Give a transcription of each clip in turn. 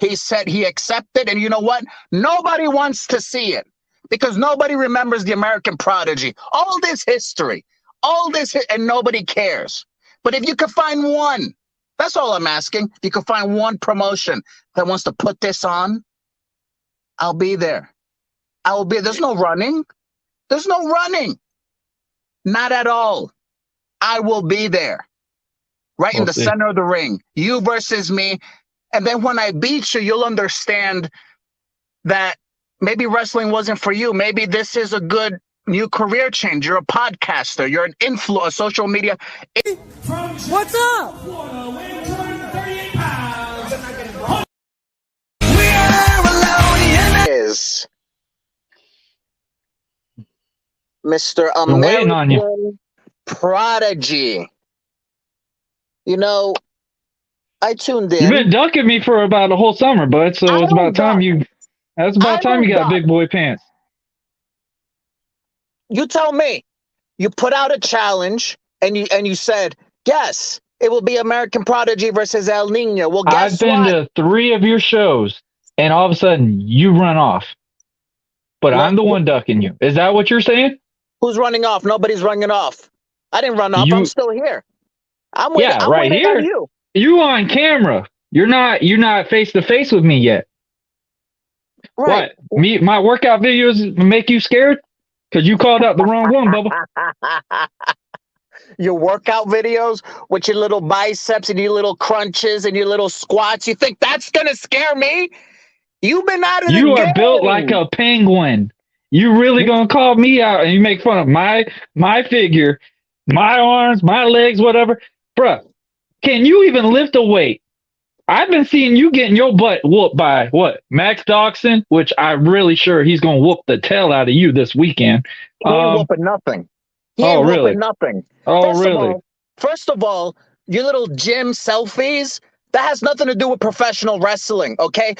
He said he accepted, and you know what? Nobody wants to see it because nobody remembers the American Prodigy. All this history, and nobody cares. But if you could find one, that's all I'm asking. If you could find one promotion that wants to put this on, I'll be there. I will be. There's no running. There's no running. Not at all. I will be there. Right in the center of the ring. You versus me. And then when I beat you, you'll understand that maybe wrestling wasn't for you. Maybe this is a good new career change. You're a podcaster. You're an influencer, social media. What's up? Is Mr. American Prodigy. You know, I tuned in. You've been ducking me for about a whole summer, bud. So it's about time you. That's about time you got big boy pants. You tell me. You put out a challenge, and you said, "Yes, it will be American Prodigy versus El Nino." Well, guess what? I've been to 3 of your shows, and all of a sudden you run off. But I'm the one ducking you. Is that what you're saying? Who's running off? Nobody's running off. I didn't run off. I'm still here. I'm waiting. Yeah, right here. You on camera. You're not face to face with me yet. Right. What? My workout videos make you scared? Because you called out the wrong one, Bubba. Your workout videos with your little biceps and your little crunches and your little squats. You think that's gonna scare me? You've been out of the game. You are built like a penguin. You really gonna call me out and you make fun of my figure, my arms, my legs, whatever? Bruh, can you even lift a weight? I've been seeing you getting your butt whooped by what? Max Dawson, which I'm really sure he's gonna whoop the tail out of you this weekend. He ain't whooping nothing. He ain't whooping nothing. First of all, your little gym selfies, that has nothing to do with professional wrestling, okay?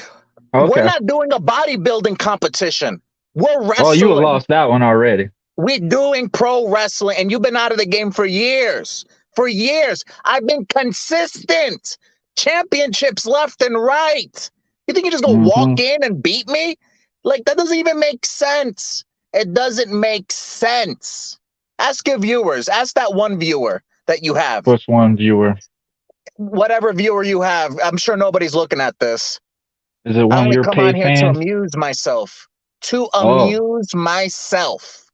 We're not doing a bodybuilding competition. We're wrestling. Oh, you have lost that one already. We're doing pro wrestling, and you've been out of the game for years. For years. I've been consistent. Championships left and right. You think you're just going to walk in and beat me? Like, that doesn't even make sense. It doesn't make sense. Ask your viewers. Ask that one viewer that you have. Which one viewer? Whatever viewer you have. I'm sure nobody's looking at this. Is it one of your paid fans? I only come on here to amuse myself. To amuse myself.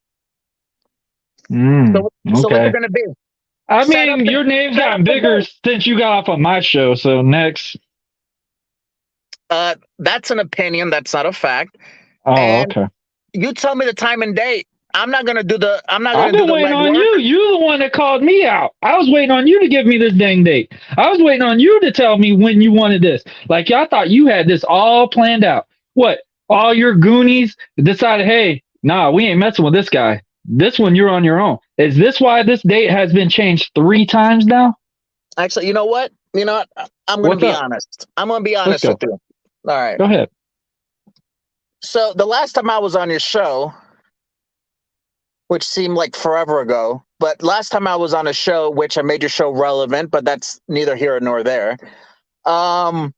So what you're going to be? I mean, your name's gotten bigger since you got off of my show. So next. That's an opinion. That's not a fact. Oh, okay. You tell me the time and date. I'm not going to do the. I'm not going to do the. I've been waiting on you. You're the one that called me out. I was waiting on you to give me this dang date. I was waiting on you to tell me when you wanted this. Like, I thought you had this all planned out. What? All your goonies decided, hey, nah, we ain't messing with this guy. This one, you're on your own. Is this why this date has been changed 3 times now? Actually, you know what? I'm going to be honest. I'm going to be honest with you. All right. Go ahead. So the last time I was on your show, which seemed like forever ago, but last time I was on a show, which I made your show relevant, but that's neither here nor there. I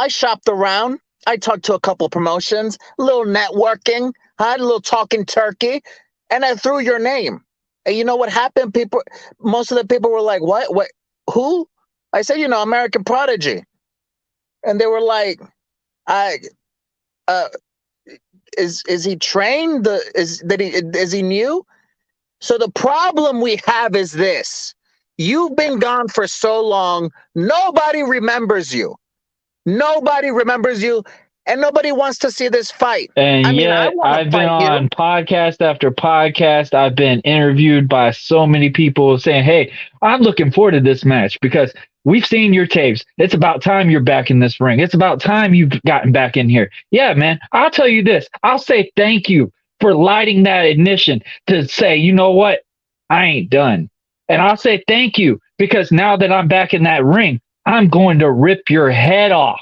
shopped around. I talked to a couple of promotions, a little networking, had a little talking turkey, and I threw your name. And you know what happened? Most of the people were like, what, who? I said, American Prodigy. And they were like, is he trained? Is he new? So the problem we have is this. You've been gone for so long, nobody remembers you. Nobody remembers you, and nobody wants to see this fight. And I've been on podcast after podcast. I've been interviewed by so many people saying, hey, I'm looking forward to this match because we've seen your tapes. It's about time you're back in this ring. It's about time you've gotten back in here. Yeah, man, I'll tell you this. I'll say thank you for lighting that ignition to say, you know what? I ain't done. And I'll say thank you because now that I'm back in that ring, I'm going to rip your head off.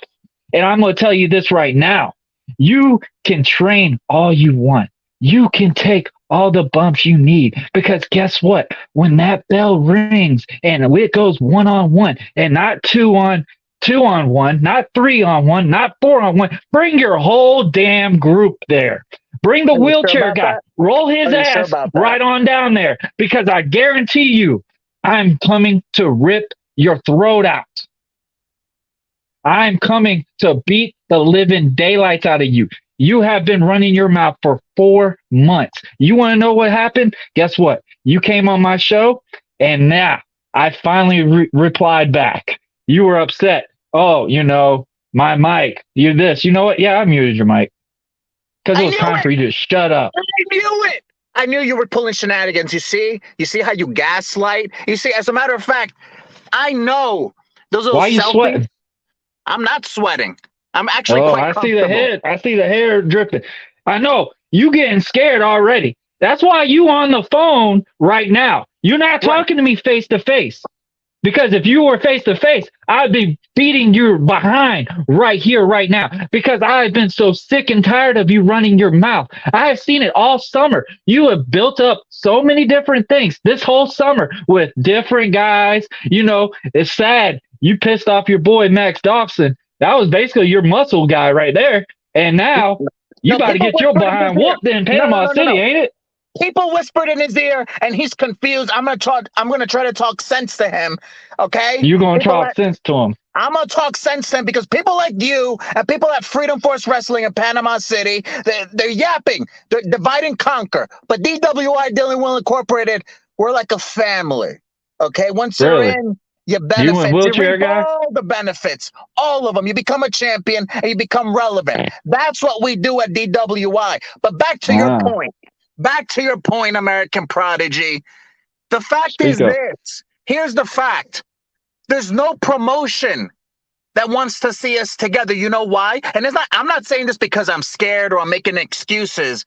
And I'm going to tell you this right now. You can train all you want. You can take all the bumps you need because guess what? When that bell rings and it goes 1-on-1 and not 2-on-2 2-on-1, not 3-on-1, not 4-on-1. Bring your whole damn group there. Bring the Are you sure wheelchair about guy. that? Roll his Are you sure ass about that? right on down there because I guarantee you I'm coming to rip your throat out. I'm coming to beat the living daylights out of you. You have been running your mouth for 4 months. You want to know what happened? Guess what? You came on my show, and now I finally replied back. You were upset. Oh, my mic. You this. You know what? Yeah, I muted your mic because it I was knew time it. for you to shut up. I knew it. I knew you were pulling shenanigans. You see how you gaslight. You see, as a matter of fact, I know those little Why are you selfies. sweating? I'm not sweating. I'm actually Oh, quite I see the comfortable. head. I see the hair dripping. I know you getting scared already. That's why you on the phone right now. You're not Right. talking to me face to face. Because if you were face to face, I'd be beating you behind right here, right now. Because I've been so sick and tired of you running your mouth. I have seen it all summer. You have built up so many different things this whole summer with different guys. It's sad. You pissed off your boy Max Dobson. That was basically your muscle guy right there. And now you No, about to people get your whispered in his behind ear. whooped in No, no, Panama no, no, City, no. ain't it? People whispered in his ear, and he's confused. I'm gonna try to talk sense to him. Okay. You gonna People talk sense to him. I'm gonna talk sense to him because people like you and people at Freedom Force Wrestling in Panama City, they're yapping, they're divide and conquer. But DWI Dealing Will Incorporated, we're like a family. Okay, once you're Really? in, you You and benefit. You wheelchair reap guy? all the benefits, all of them. You become a champion and you become relevant. That's what we do at DWI. But back to your Ah, point. Back to your point, American Prodigy. The fact is speak up. this. Here's the fact. There's no promotion that wants to see us together. You know why? And I'm not saying this because I'm scared or I'm making excuses.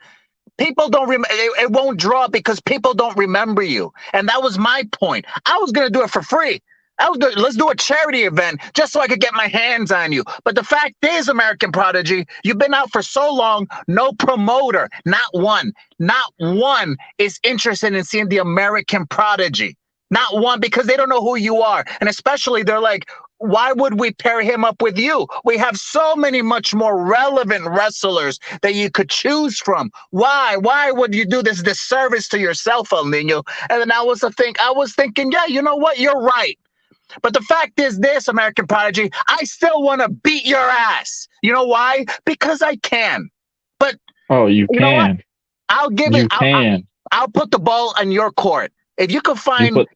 People don't remember. It won't draw because people don't remember you. And that was my point. I was going to do it for free. Let's do a charity event just so I could get my hands on you. But the fact is, American Prodigy, you've been out for so long, no promoter, not one is interested in seeing the American Prodigy. Not one, because they don't know who you are. And especially they're like, why would we pair him up with you? We have so many much more relevant wrestlers that you could choose from. Why? Why would you do this disservice to yourself, El Nino? And then I was thinking, yeah, you know what? You're right. But the fact is this, American Prodigy, I still want to beat your ass. You know why? Because I can. But Oh, you you know what? can. I'll give it. You can. I'll put the ball on your court. If you could You find put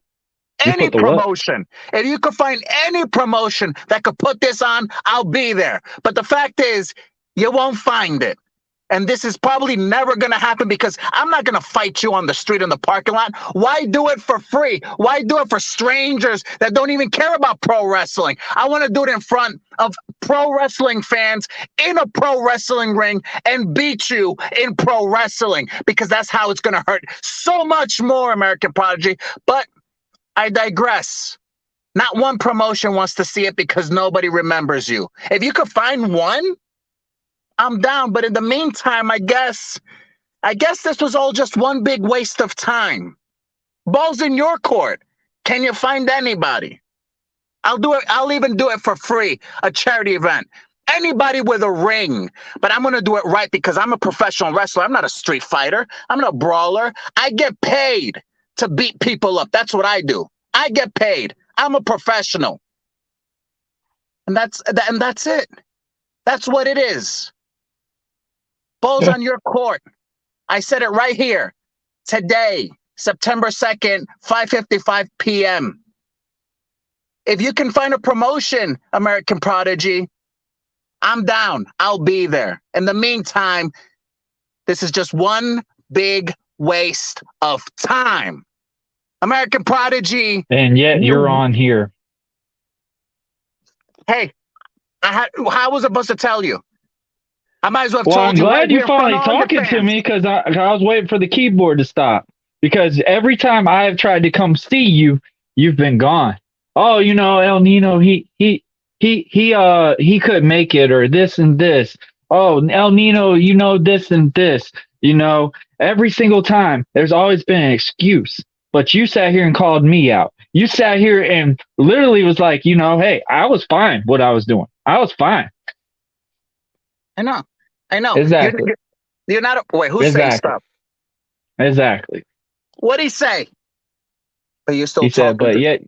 you any put the what? promotion, if you could find any promotion that could put this on, I'll be there. But the fact is, you won't find it. And this is probably never going to happen because I'm not going to fight you on the street in the parking lot. Why do it for free? Why do it for strangers that don't even care about pro wrestling? I want to do it in front of pro wrestling fans in a pro wrestling ring and beat you in pro wrestling because that's how it's going to hurt so much more, American Prodigy. But I digress. Not one promotion wants to see it because nobody remembers you. If you could find one, I'm down. But in the meantime, I guess this was all just one big waste of time. Ball's in your court. Can you find anybody? I'll do it. I'll even do it for free. A charity event. Anybody with a ring. But I'm going to do it right because I'm a professional wrestler. I'm not a street fighter. I'm not a brawler. I get paid to beat people up. That's what I do. I get paid. I'm a professional. And that's it. That's what it is. Ball's on your court. I said it right here. Today, September 2nd, 5:55 p.m. If you can find a promotion, American Prodigy, I'm down. I'll be there. In the meantime, this is just one big waste of time. American Prodigy. And yet you're on here. Hey, how was I supposed to tell you? I might as well have Well, told I'm you right glad here you're in front finally of all your talking to fans. me because I was waiting for the keyboard to stop. Because every time I have tried to come see you, you've been gone. Oh, El Nino, he couldn't make it, or this and this. Oh, El Nino, this and this. Every single time there's always been an excuse. But you sat here and called me out. You sat here and literally was like, hey, I was fine what I was doing. I was fine. I know. Exactly. You're not. Wait, who's saying Exactly. stuff? Exactly. What'd he say? But you're still He talking. said, but yet,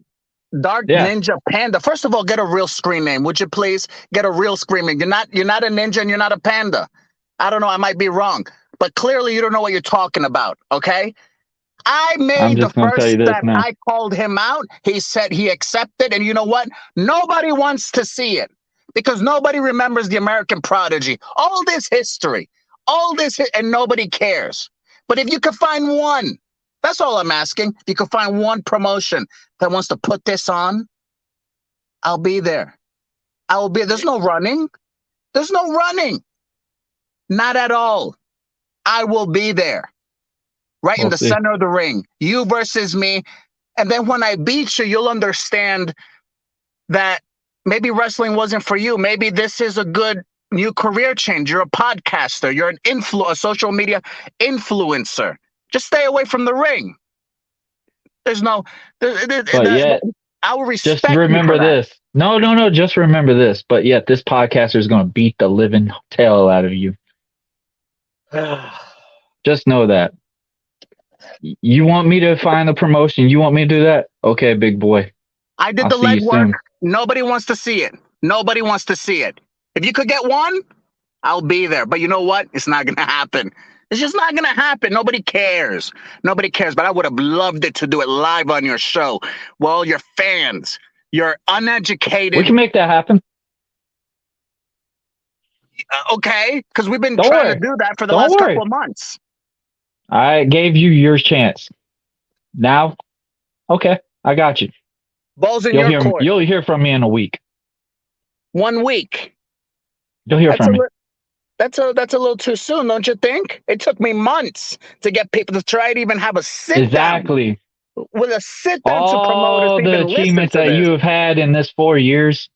Dark yeah. Ninja Panda. First of all, get a real screen name, would you please? Get a real screen name. You're not a ninja and you're not a panda. I don't know. I might be wrong, but clearly you don't know what you're talking about. Okay. I I'm made the just gonna tell first you this step. now. I called him out. He said he accepted. And you know what? Nobody wants to see it because nobody remembers the American Prodigy. All this history, and nobody cares. But if you could find one, that's all I'm asking. If you could find one promotion that wants to put this on, I'll be there. I will be. There's no running. There's no running. Not at all. I will be there. Right in the center of the ring. You versus me. And then when I beat you, you'll understand that maybe wrestling wasn't for you. Maybe this is a good new career change. You're a podcaster. You're a social media influencer. Just stay away from the ring. There's no... But yet, I will respect just remember you for this. No. Just remember this. But yet, this podcaster is going to beat the living tail out of you. Just know that. You want me to find the promotion? You want me to do that? Okay, big boy. I did the legwork. Nobody wants to see it. Nobody wants to see it. If you could get one, I'll be there. But you know what? It's not going to happen. It's just not going to happen. Nobody cares. Nobody cares. But I would have loved it to do it live on your show. Well, your fans, you're uneducated. We can make that happen. Okay, because we've been trying to do that for the last couple of months. I gave you your chance. Now, okay, I got you. Ball's in your court. You'll hear from me in a week. 1 week. You'll hear from me. That's a little too soon, don't you think? It took me months to get people to try to even have a sit exactly. down. With a sit down to promote us. All the achievements that you have had in this 4 years,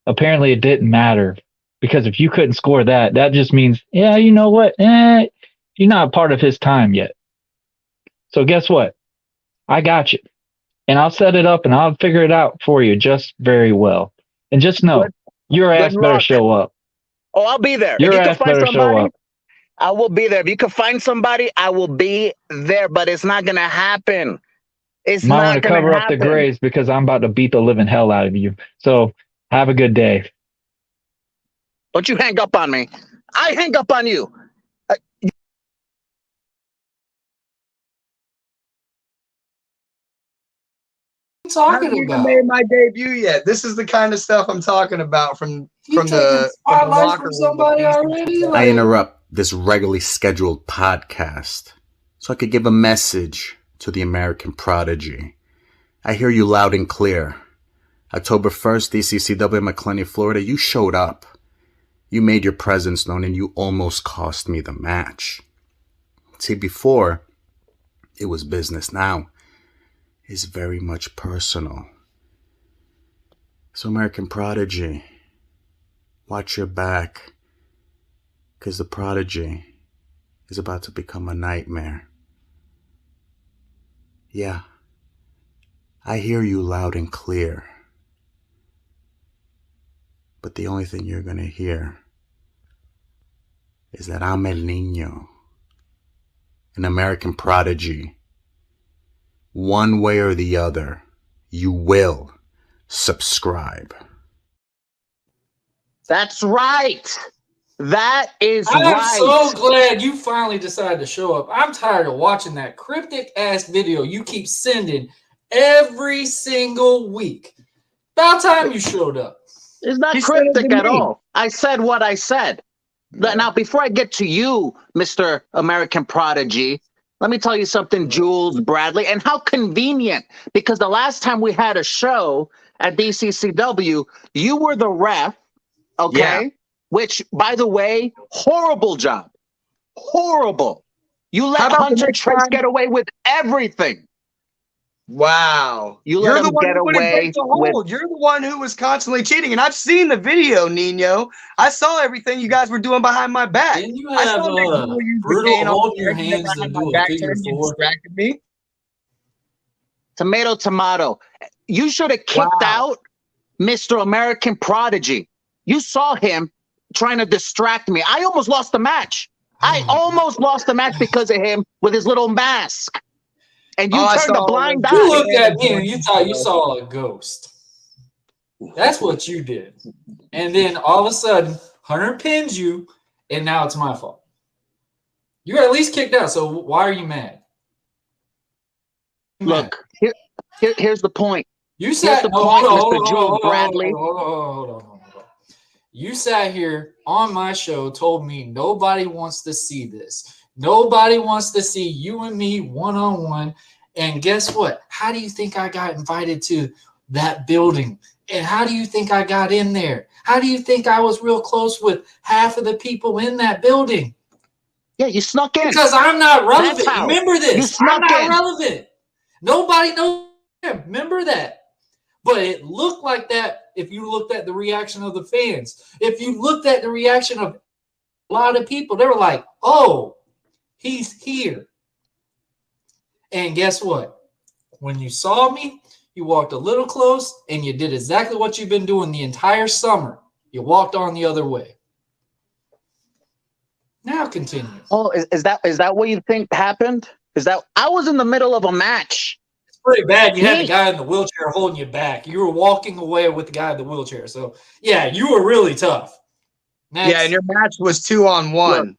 apparently it didn't matter. Because if you couldn't score that, that just means, yeah, you know what? You're not part of his time yet. So guess what? I got you. And I'll set it up and I'll figure it out for you just very well. And just know, your ass better show up. Oh, I'll be there. Your ass better show up. I will be there. If you can find somebody, I will be there. But it's not going to happen. It's not going to happen. Cover up the graves because I'm about to beat the living hell out of you. So have a good day. Don't you hang up on me. I hang up on you. Talking about? Made my debut yet. This is the kind of stuff I'm talking about from the spotlight from somebody already. I interrupt this regularly scheduled podcast so I could give a message to the American Prodigy. I hear you loud and clear. October 1st, DCCW in McClenny, Florida. You showed up. You made your presence known, and you almost cost me the match. See, before, it was business. Now, it's very much personal. So, American Prodigy, watch your back, because the Prodigy is about to become a nightmare. Yeah, I hear you loud and clear. But the only thing you're going to hear is that I'm El Nino, an American Prodigy. One way or the other, you will subscribe. That's right. That is right. I'm so glad you finally decided to show up. I'm tired of watching that cryptic-ass video you keep sending every single week. About time you showed up. It's not cryptic at all. I said what I said. Now, before I get to you, Mr. American Prodigy, let me tell you something, Jules Bradley, and how convenient, because the last time we had a show at DCCW, you were the ref, okay? Yeah. Which, by the way, horrible job. Horrible. You let Hunter Trace get away with everything. Wow. You're the one who wouldn't break the hold. You're the one who was constantly cheating. And I've seen the video, Nino. I saw everything you guys were doing behind my back. Didn't you have brutal hold your hands to do a figure four? Distracted me. Tomato, tomato. You should have kicked out Mr. American Prodigy. You saw him trying to distract me. I almost lost the match. I almost lost the match because of him with his little mask. And you turned a blind eye. You looked at me and you thought you saw a ghost. That's what you did. And then all of a sudden, Hunter pins you, and now it's my fault. You got at least kicked out, so why are you mad? Look, here's the point. You sat Mr. Jules Bradley. Hold on. You sat here on my show, told me nobody wants to see this. Nobody wants to see you and me one-on-one. And guess what? How do you think I got invited to that building? And how do you think I got in there? How do you think I was real close with half of the people in that building? Yeah, you snuck in. Because I'm not relevant. Remember this. I'm not relevant. Nobody knows. Remember that. But it looked like that if you looked at the reaction of the fans. If you looked at the reaction of a lot of people, they were like, oh, he's here. And guess what? When you saw me, you walked a little close and you did exactly what you've been doing the entire summer. You walked on the other way. Now continue. Oh, is that what you think happened? Is that I was in the middle of a match? It's pretty bad. You had the guy in the wheelchair holding you back. You were walking away with the guy in the wheelchair. So yeah, you were really tough. Next. Yeah, and your match was 2-on-1.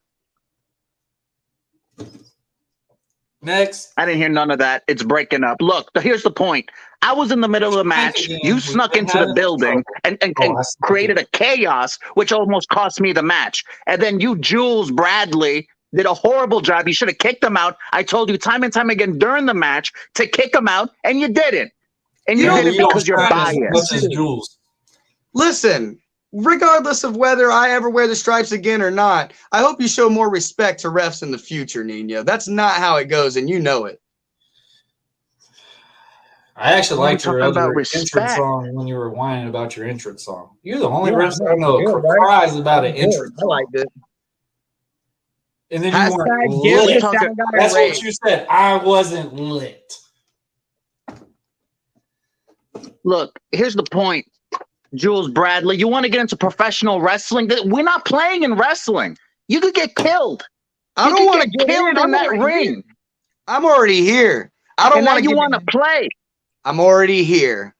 Next. I didn't hear none of that. It's breaking up. Look, here's the point. I was in the middle of the match. You snuck into the building and created a chaos, which almost cost me the match. And then you, Jules Bradley, did a horrible job. You should have kicked him out. I told you time and time again during the match to kick him out, and you didn't. And you did it because you're biased. Listen, regardless of whether I ever wear the stripes again or not, I hope you show more respect to refs in the future, Nino. That's not how it goes, and you know it. I actually liked your other entrance song when you were whining about your entrance song. You're the only wrestler I know who cries about an entrance song. I liked it. And then you weren't lit. That's what you said. I wasn't lit. Look, here's the point. Jules Bradley, you want to get into professional wrestling? We're not playing in wrestling. You could get killed. I don't want to get killed in that ring. I'm already here. I don't want to. You want to play? I'm already here.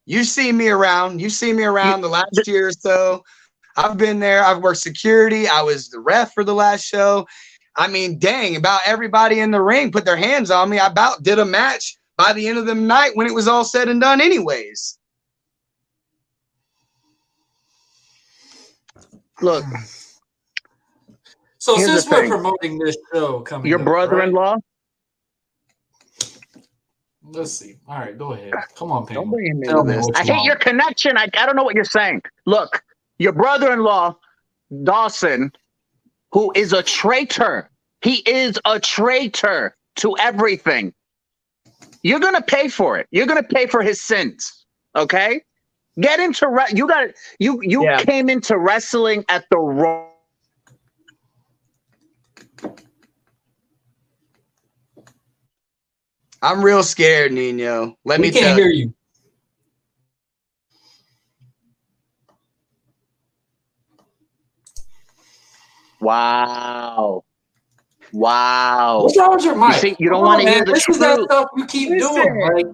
You see me around. You see me around the last year or so. I've been there. I've worked security. I was the ref for the last show. I mean, dang, about everybody in the ring put their hands on me. I about did a match by the end of the night when it was all said and done anyways. Look. So since we're promoting this show coming your brother-in-law? Right? Let's see. All right, go ahead. Come on, Pam. Don't bring him into this. I hate your connection. I don't know what you're saying. Look, your brother-in-law, Dawson, who is a traitor. He is a traitor to everything. You're going to pay for it. You're going to pay for his sins. Okay? Get into you came into wrestling at the wrong. I'm real scared, Nino. Let me tell you. We can't hear you. Wow. Wow. What's wrong with your mic? You don't want to hear the truth. This is that stuff you keep doing. Like,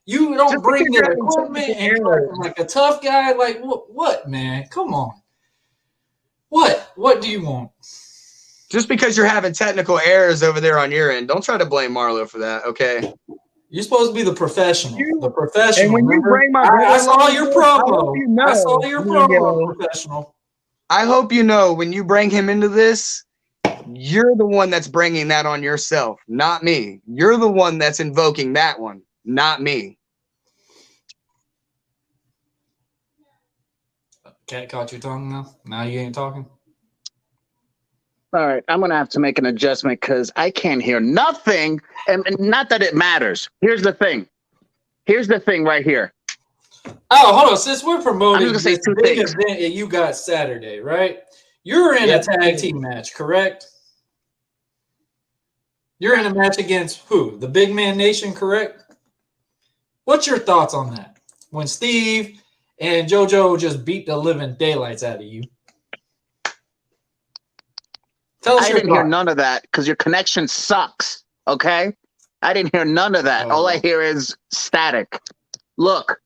you don't bring the equipment and you're like a tough guy. Like, what, man? Come on. What do you want? Just because you're having technical errors over there on your end, don't try to blame Marlo for that, okay? You're supposed to be the professional. The professional. And when you bring my I saw your promo. I saw your promo, professional. I hope you know when you bring him into this, you're the one that's bringing that on yourself, not me. You're the one that's invoking that one, not me. Cat caught your tongue now? Now you ain't talking? All right, I'm going to have to make an adjustment because I can't hear nothing. And not that it matters. Here's the thing. Here's the thing right here. Oh, hold on. Since we're promoting this big event that you got Saturday, right? You're in a tag team match, correct? You're in a match against who? The Big Man Nation, correct? What's your thoughts on that? When Steve and JoJo just beat the living daylights out of you. I didn't hear none of that because your connection sucks. Okay? I didn't hear none of that. All I hear is static. Look,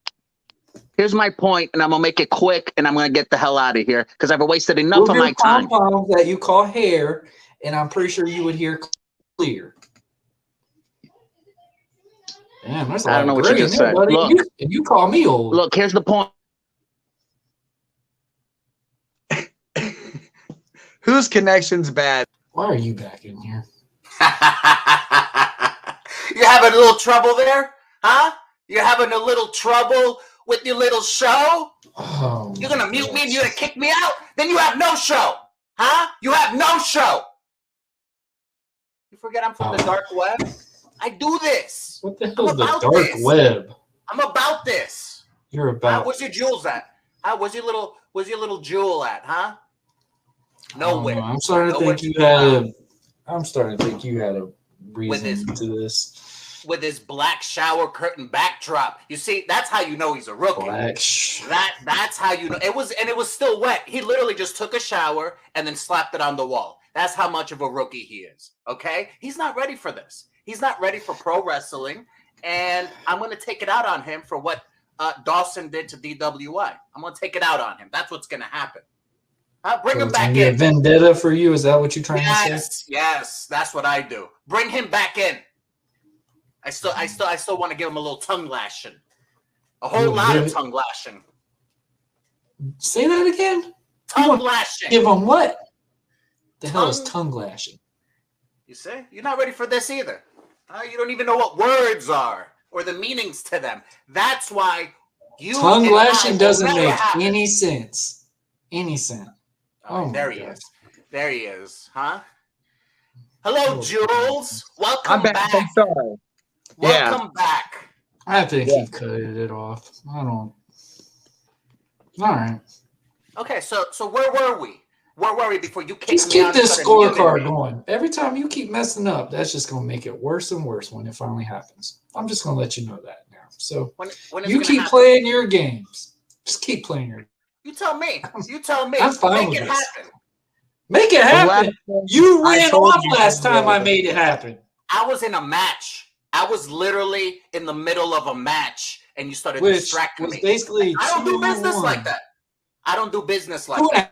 here's my point, and I'm going to make it quick, and I'm going to get the hell out of here because I've wasted enough of my time. That you call hair, and I'm pretty sure you would hear clear. Damn, that's I don't know what you just said. Look, you call me old. Look, here's the point. Whose connection's bad? Why are you back in here? You having a little trouble there? Huh? You're having a little trouble with your little show? Oh, you're going to mute me and you're going to kick me out? Then you have no show. Huh? You have no show. You forget I'm from the dark web? I do this. What the hell is the dark web? I'm about this. You're about. Where's your jewels at? Where's your little jewel at, huh? Nowhere. I'm starting to think you had a reason to this. With his black shower curtain backdrop. You see, that's how you know he's a rookie. That's how you know. It was still wet. He literally just took a shower and then slapped it on the wall. That's how much of a rookie he is. Okay? He's not ready for this. He's not ready for pro wrestling. And I'm going to take it out on him for what Dawson did to DWI. I'm going to take it out on him. That's what's going to happen. Bring him back in. Vendetta for you? Is that what you're trying to say? Yes, that's what I do. Bring him back in. I still want to give him a little tongue lashing. A whole lot of tongue lashing. Say that again? Tongue lashing. Give him what? The hell is tongue lashing? You see? You're not ready for this either. You don't even know what words are or the meanings to them. That's why you tongue lashing doesn't make any sense. Any sense. Oh, there he is. There he is. Huh? Hello, Jules. Welcome back. I'm sorry. Welcome back. I think he cut it off. I don't. All right. Okay, so where were we? Where were we before you just keep this scorecard going? Every time you keep messing up, that's just going to make it worse and worse when it finally happens. I'm just going to let you know that now. So when you keep playing your games. Just keep playing your games. You tell me. You tell me. I'm fine with this. Make it happen. You ran off last time I made it happen. I was in a match. I was literally in the middle of a match, and you started distracting me. Basically, I don't do business like that. I don't do business like that.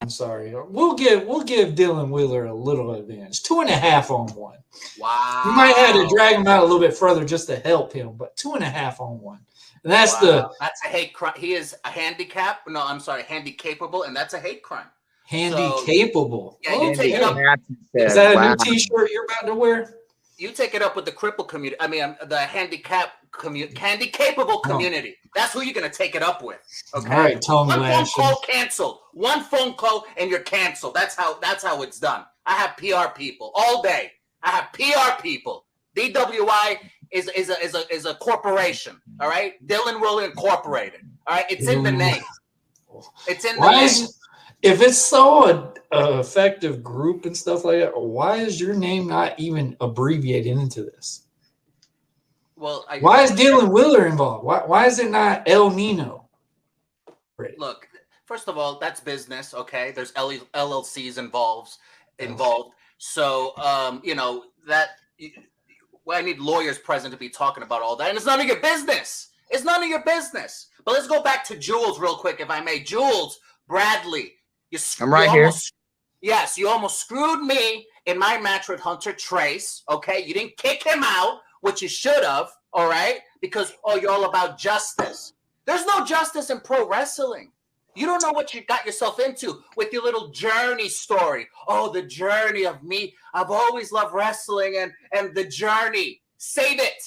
I'm sorry. We'll give Dylan Wheeler a little advantage. 2.5 on 1. Wow. You might have to drag him out a little bit further just to help him, but 2.5 on 1. And that's a hate crime. He is a handicap. No, I'm sorry, handy-capable, and that's a hate crime. Handy-capable. Yeah, you take it up. Is that a new T-shirt you're about to wear? You take it up with the cripple community. I mean, the handy-capable community. That's who you're gonna take it up with. Okay. All right, tongue One lashing. phone call canceled. One phone call and you're canceled. That's how it's done. I have PR people all day. I have PR people. DWI is a corporation. All right, Dylan Wheeler Incorporated. All right, it's in the name. It's in the name. If it's so effective group and stuff like that, why is your name not even abbreviated into this? Well, why is Dylan Wheeler involved? Why is it not El Nino? Look, first of all, that's business. Okay, there's LLCs involved. So that. Well, I need lawyers present to be talking about all that, and it's none of your business. It's none of your business. But let's go back to Jules real quick, if I may. Jules Bradley. I'm right here. Yes, you almost screwed me in my match with Hunter Trace. Okay, you didn't kick him out, which you should have. All right, because you're all about justice. There's no justice in pro wrestling. You don't know what you got yourself into with your little journey story. Oh, the journey of me. I've always loved wrestling and the journey. Save it.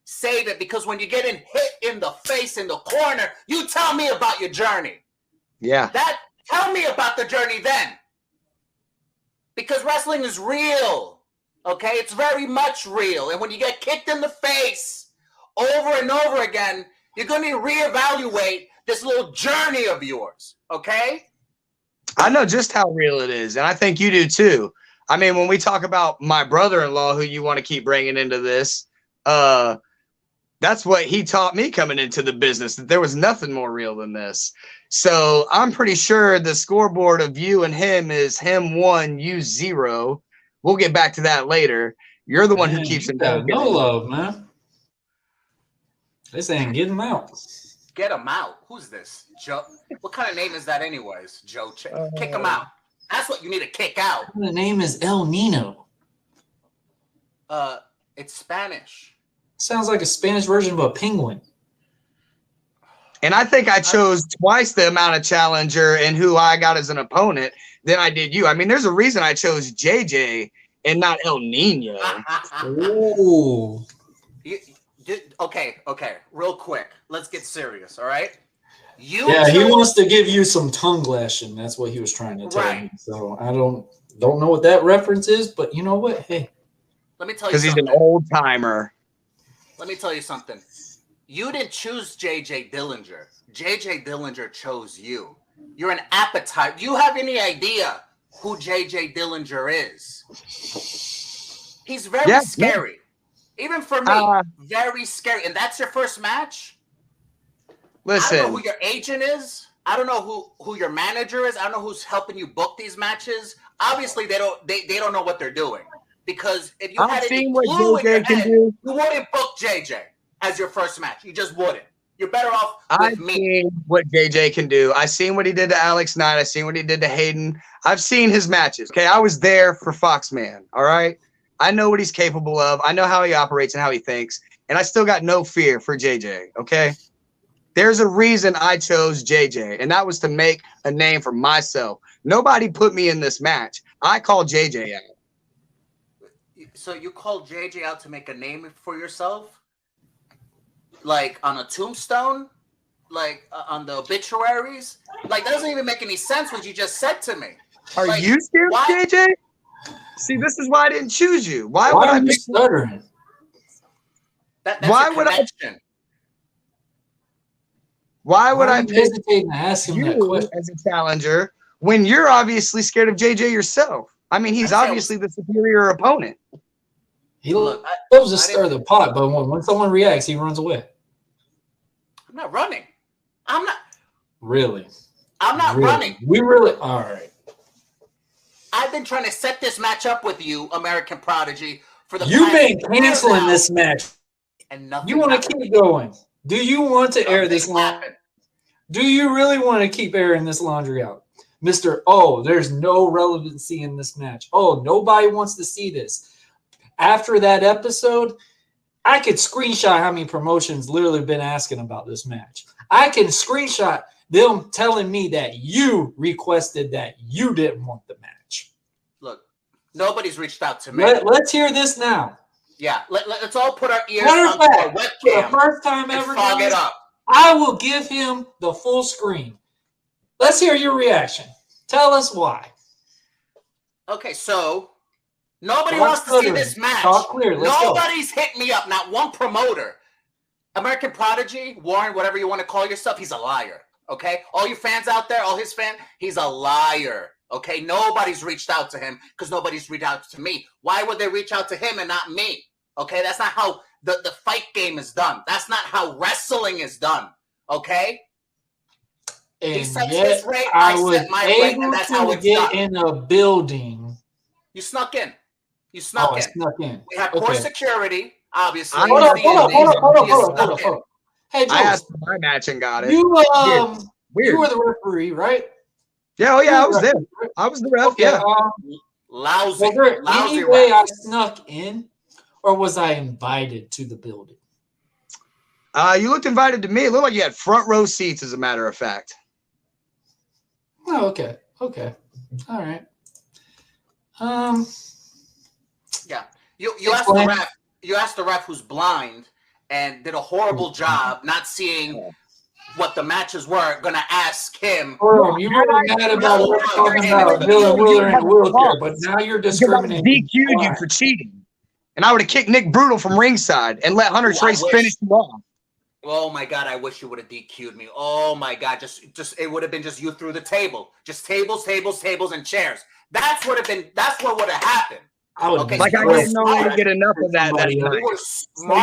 Save it, because when you're getting hit in the face in the corner, you tell me about your journey. Yeah. Tell me about the journey then. Because wrestling is real. Okay? It's very much real. And when you get kicked in the face over and over again, you're going to reevaluate this little journey of yours. Okay? I know just how real it is. And I think you do too. I mean, when we talk about my brother-in-law, who you want to keep bringing into this, that That's what he taught me coming into the business, that there was nothing more real than this. So I'm pretty sure the scoreboard of you and him is him 1, you 0. We'll get back to that later. You're the one who keeps him. No love, man. This ain't getting him out. Get him out. Who's this? Joe? What kind of name is that anyways? Joe? Kick him out. That's what you need to kick out. The name is El Nino. It's Spanish. Sounds like a Spanish version of a penguin. And I think I chose twice the amount of challenger and who I got as an opponent than I did you. I mean, there's a reason I chose JJ and not El Nino. Ooh. Okay. Real quick. Let's get serious, all right? He wants to give you some tongue lashing. That's what he was trying to tell me. So I don't know what that reference is, but you know what? Hey. Let me tell you because he's an old timer. Let me tell you something. You didn't choose JJ Dillinger. JJ Dillinger chose you. You're an appetite. Do you have any idea who JJ Dillinger is? He's very scary. Even for me, very scary. And that's your first match? Listen. I don't know who your agent is. I don't know who your manager is. I don't know who's helping you book these matches. Obviously, they don't know what they're doing. Because if you had any clue in your head, you wouldn't book JJ as your first match. You just wouldn't. You're better off with me. I've seen what JJ can do. I've seen what he did to Alex Knight. I've seen what he did to Hayden. I've seen his matches. Okay, I was there for Foxman. All right, I know what he's capable of. I know how he operates and how he thinks, and I still got no fear for JJ. Okay, there's a reason I chose JJ, and that was to make a name for myself. Nobody put me in this match. I called JJ out. So you called JJ out to make a name for yourself? Like on a tombstone? Like on the obituaries? Like that doesn't even make any sense what you just said to me. Are you scared of JJ? See, this is why I didn't choose you. Why would I be stuttering? Why would I? Why would I hesitate to ask him that question as a challenger when you're obviously scared of JJ yourself? I mean, he's obviously the superior opponent. He loves to stir the pot, but when someone reacts, he runs away. I'm not running. I'm not. Really? I'm not running. We really? All right. I've been trying to set this match up with you, American Prodigy, for the You've been canceling this match. And nothing. You want to keep going. Do you want to air this laundry? Do you really want to keep airing this laundry out? Mr. Oh, there's no relevancy in this match. Oh, nobody wants to see this. After that episode, I could screenshot how many promotions literally been asking about this match. I can screenshot them telling me that you requested that you didn't want the match. Look, nobody's reached out to me. Let's hear this now. Yeah, let's all put our ears on our webcam. For the first time ever, fog it up. I will give him the full screen. Let's hear your reaction. Tell us why. Okay, so nobody wants to see this match. Talk clear. Nobody's hit me up. Not one promoter. American Prodigy, Warren, whatever you want to call yourself, he's a liar. Okay? All you fans out there, all his fans, he's a liar. Okay? Nobody's reached out to him because nobody's reached out to me. Why would they reach out to him and not me? Okay? That's not how the fight game is done. That's not how wrestling is done. Okay? And he sets yet his rate, I was set my rate, and that's how able it's to get done. in a building. You snuck in. You snuck in. I snuck in. We have poor security, obviously. Hold on. Hey, I asked for my match and got it. You Weird. You were the referee, right? Yeah, I was there. I was the ref. Okay, yeah. Lousy. Was there lousy any way ref. I snuck in, or was I invited to the building? You looked invited to me. It looked like you had front row seats, as a matter of fact. Oh, okay. All right. Yeah. You asked the ref. You asked the ref who's blind and did a horrible job not seeing what the matches were. Gonna ask him. You were mad about what we're talking about Dylan Wheeler in a wheelchair, but now you're discriminating. DQ'd you for cheating, and I would have kicked Nick Brutal from ringside and let Hunter Trace finish him off. Oh my God! I wish you would have DQ'd me. Oh my God! Just it would have been just you through the table, just tables, and chairs. That's what would have happened. Okay, like I didn't know where to get enough of that night. So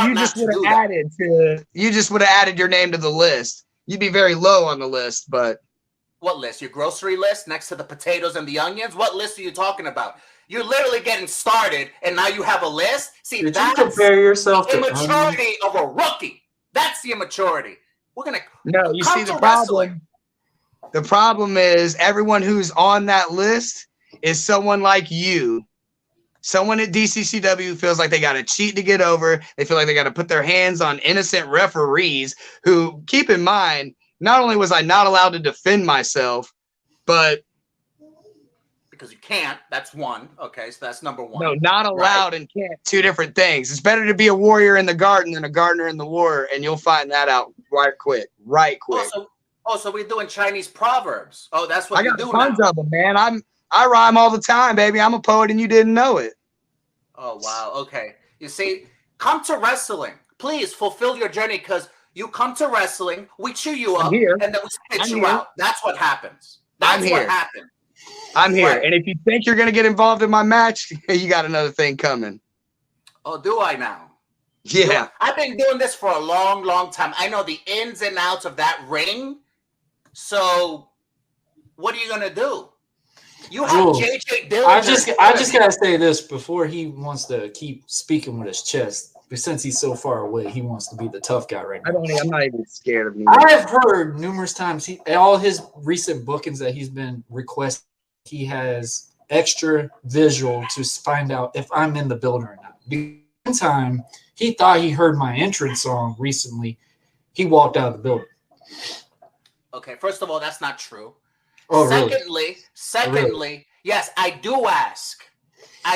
you just would have added your name to the list. You'd be very low on the list, but what list? Your grocery list next to the potatoes and the onions? What list are you talking about? You're literally getting started, and now you have a list. See, that's compare yourself the immaturity of a rookie. That's the immaturity. We're gonna you see the problem. The problem is everyone who's on that list is someone like you. Someone at DCCW feels like they got to cheat to get over. They feel like they got to put their hands on innocent referees who, keep in mind, not only was I not allowed to defend myself, but because you can't. That's one. Okay, so that's number one. No, not allowed and can't. Two different things. It's better to be a warrior in the garden than a gardener in the war, and you'll find that out right quick. So we're doing Chinese proverbs. Oh, that's what you do now. I got tons of them, man. I rhyme all the time, baby. I'm a poet, and you didn't know it. Oh, wow. Okay. You see, come to wrestling. Please fulfill your journey, because you come to wrestling, we chew you up, and then we spit you out. That's what happens. That's what happened. I'm here. And if you think you're going to get involved in my match, you got another thing coming. Oh, do I now? Yeah. I've been doing this for a long, long time. I know the ins and outs of that ring. So what are you going to do? You have JJ Dillon. I just gotta say this before he wants to keep speaking with his chest. But since he's so far away, he wants to be the tough guy right now. I'm not even scared of Nino. I've heard numerous times all his recent bookings that he's been requesting, he has extra visual to find out if I'm in the building or not. One time he thought he heard my entrance song recently. He walked out of the building. Okay, first of all, that's not true. Oh, Secondly, yes, I do ask. When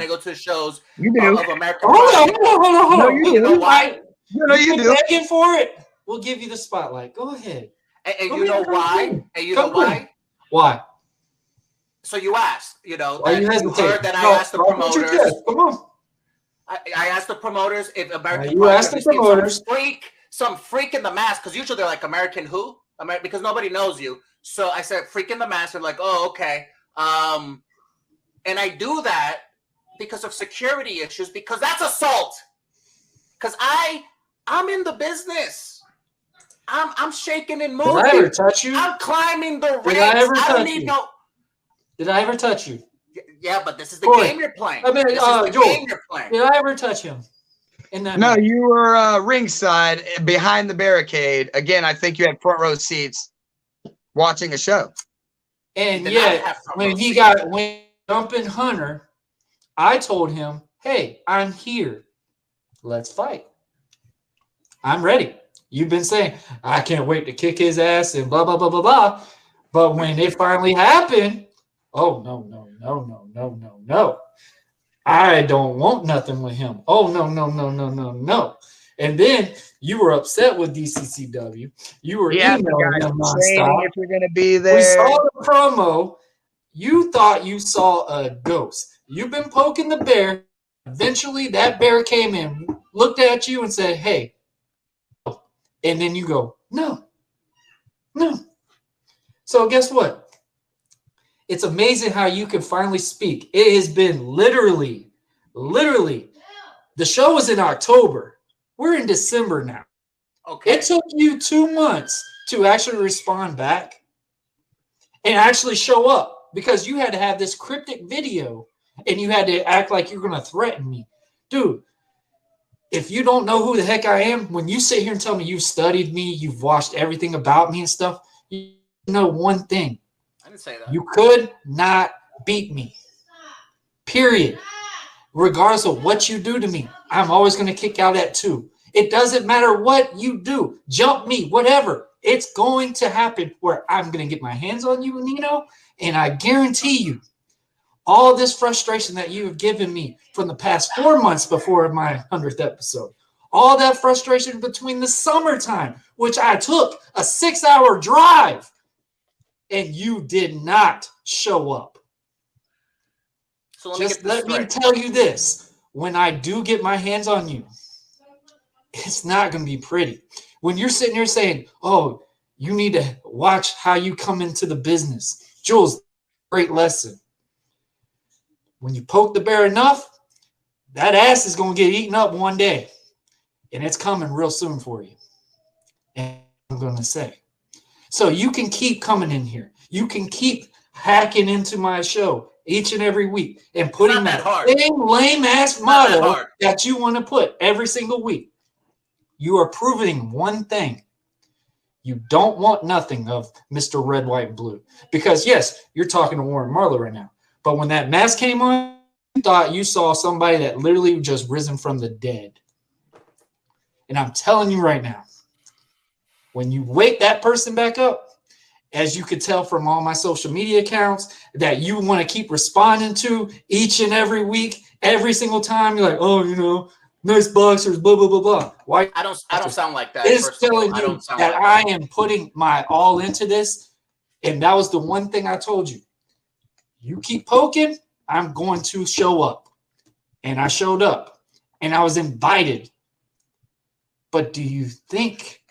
I go to the shows of American Prodigy. Hold on. No, you know why? You do. Begging for it. We'll give you the spotlight. Go ahead. And you know why? Why? So you asked, you heard that I asked the promoters. Come on. I asked the promoters if American Prodigy some freak in the mask, because usually they're like, American who? Because nobody knows you. So I said, freak in the mask. They're like, oh, okay. And I do that because of security issues, because that's assault. Because I'm in the business. I'm shaking and moving. Did I ever touch you? I'm climbing the ranks. Did I ever touch you? Yeah, but this is the game you're playing. I mean, Joel, did I ever touch him? No, you were ringside behind the barricade. Again, I think you had front row seats watching a show. And yet, when jumping Hunter, I told him, hey, I'm here. Let's fight. I'm ready. You've been saying, I can't wait to kick his ass and blah, blah, blah, blah, blah. But when it finally happened, oh, no. I don't want nothing with him. Oh, no. And then you were upset with DCCW. You were emailing him nonstop. If you're going to be there. We saw the promo. You thought you saw a ghost. You've been poking the bear. Eventually, that bear came in, looked at you, and said, hey. And then you go, no. So guess what? It's amazing how you can finally speak. It has been literally, the show was in October. We're in December now. Okay. It took you 2 months to actually respond back and actually show up, because you had to have this cryptic video and you had to act like you're going to threaten me. Dude, if you don't know who the heck I am, when you sit here and tell me you've studied me, you've watched everything about me and stuff, you know one thing. I didn't say that. You could not beat me. Period. Regardless of what you do to me, I'm always going to kick out at 2. It doesn't matter what you do. Jump me, whatever. It's going to happen where I'm going to get my hands on you, Nino, and I guarantee you, all this frustration that you have given me from the past 4 months before my 100th episode, all that frustration between the summertime, which I took a 6-hour drive, and you did not show up. So let me tell you this. When I do get my hands on you, it's not going to be pretty. When you're sitting here saying, oh, you need to watch how you come into the business. Jules, great lesson. when you poke the bear enough, that ass is going to get eaten up one day. And it's coming real soon for you. And I'm going to say. So you can keep coming in here. You can keep hacking into my show each and every week and putting that same lame-ass motto that you want to put every single week. You are proving one thing. You don't want nothing of Mr. Red, White, and Blue. Because, yes, you're talking to Warren Marlowe right now. But when that mask came on, you thought you saw somebody that literally just risen from the dead. And I'm telling you right now, when you wake that person back up, as you could tell from all my social media accounts that you want to keep responding to each and every week, every single time, you're like, oh, you know, nice boxers, blah, blah, blah, blah. Why? I don't sound like that. It's telling you that I am putting my all into this. And that was the one thing I told you. You keep poking, I'm going to show up. And I showed up. And I was invited. But do you think?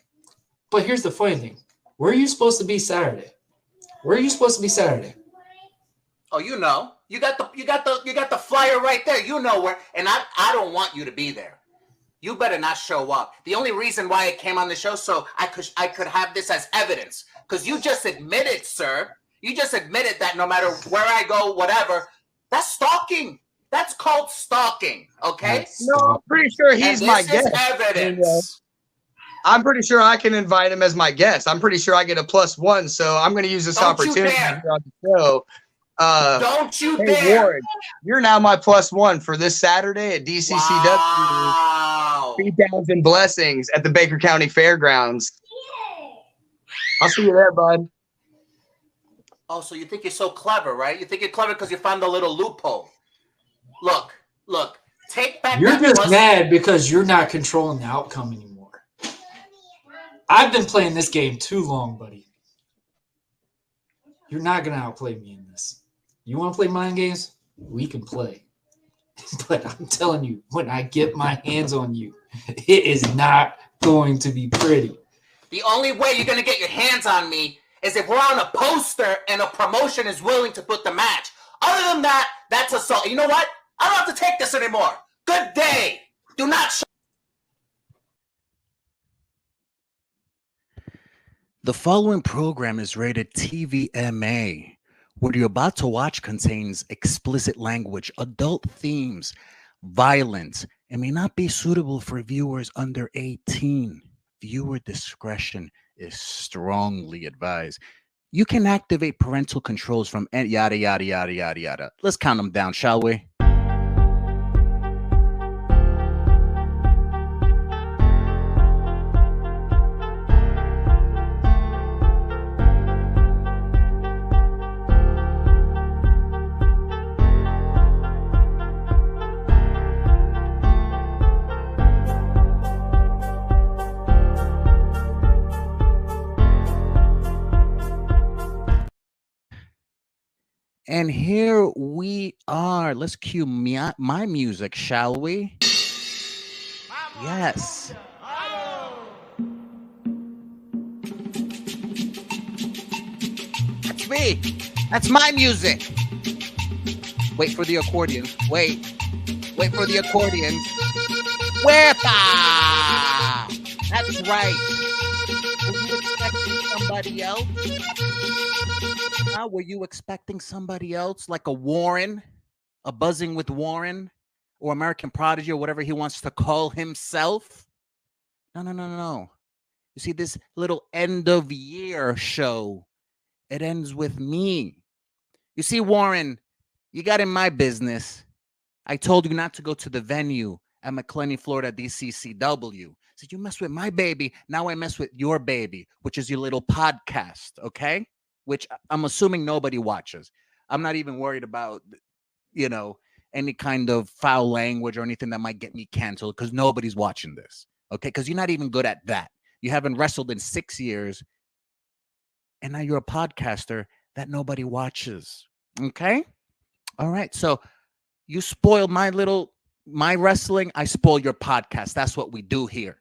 But here's the funny thing. Where are you supposed to be Saturday? Where are you supposed to be Saturday? Oh, you know. You got the flyer right there. You know where. And I don't want you to be there. You better not show up. The only reason why it came on the show so I could have this as evidence. Because you just admitted, sir. You just admitted that no matter where I go, whatever, that's stalking. That's called stalking. Okay? No, I'm pretty sure he's my guest. Evidence. I'm pretty sure I can invite him as my guest. I'm pretty sure I get a +1. So I'm going to use this opportunity here on the show. Don't you dare! Warren, you're now my +1 for this Saturday at DCCW. Wow. Beatdowns and blessings at the Baker County Fairgrounds. I'll see you there, bud. Oh, so you think you're so clever, right? You think you're clever because you found a little loophole. Look. Take back. You're just mad because you're not controlling the outcome anymore. I've been playing this game too long, buddy. You're not going to outplay me in this. You want to play mind games? We can play. But I'm telling you, when I get my hands on you, it is not going to be pretty. The only way you're going to get your hands on me is if we're on a poster and a promotion is willing to put the match. Other than that, that's assault. You know what? I don't have to take this anymore. Good day. Do not show. The following program is rated TVMA. What you're about to watch contains explicit language, adult themes, violence, and may not be suitable for viewers under 18. Viewer discretion is strongly advised. You can activate parental controls from yada, yada, yada, yada, yada. Let's count them down, shall we? And here we are. Let's cue my music, shall we? Yes. That's me. That's my music. Wait for the accordion. Wait for the accordion. Wepa! That's right. Were you expecting somebody else? Were you expecting somebody else like a Warren, a Buzzing with Warren, or American Prodigy, or whatever he wants to call himself? No. You see, this little end of year show, it ends with me. You see, Warren, you got in my business. I told you not to go to the venue at McClenny, Florida, DCCW. So you mess with my baby. Now I mess with your baby, which is your little podcast, okay? Which I'm assuming nobody watches. I'm not even worried about, any kind of foul language or anything that might get me canceled because nobody's watching this, okay? Because you're not even good at that. You haven't wrestled in 6 years, and now you're a podcaster that nobody watches, okay? All right, so you spoil my wrestling, I spoil your podcast. That's what we do here.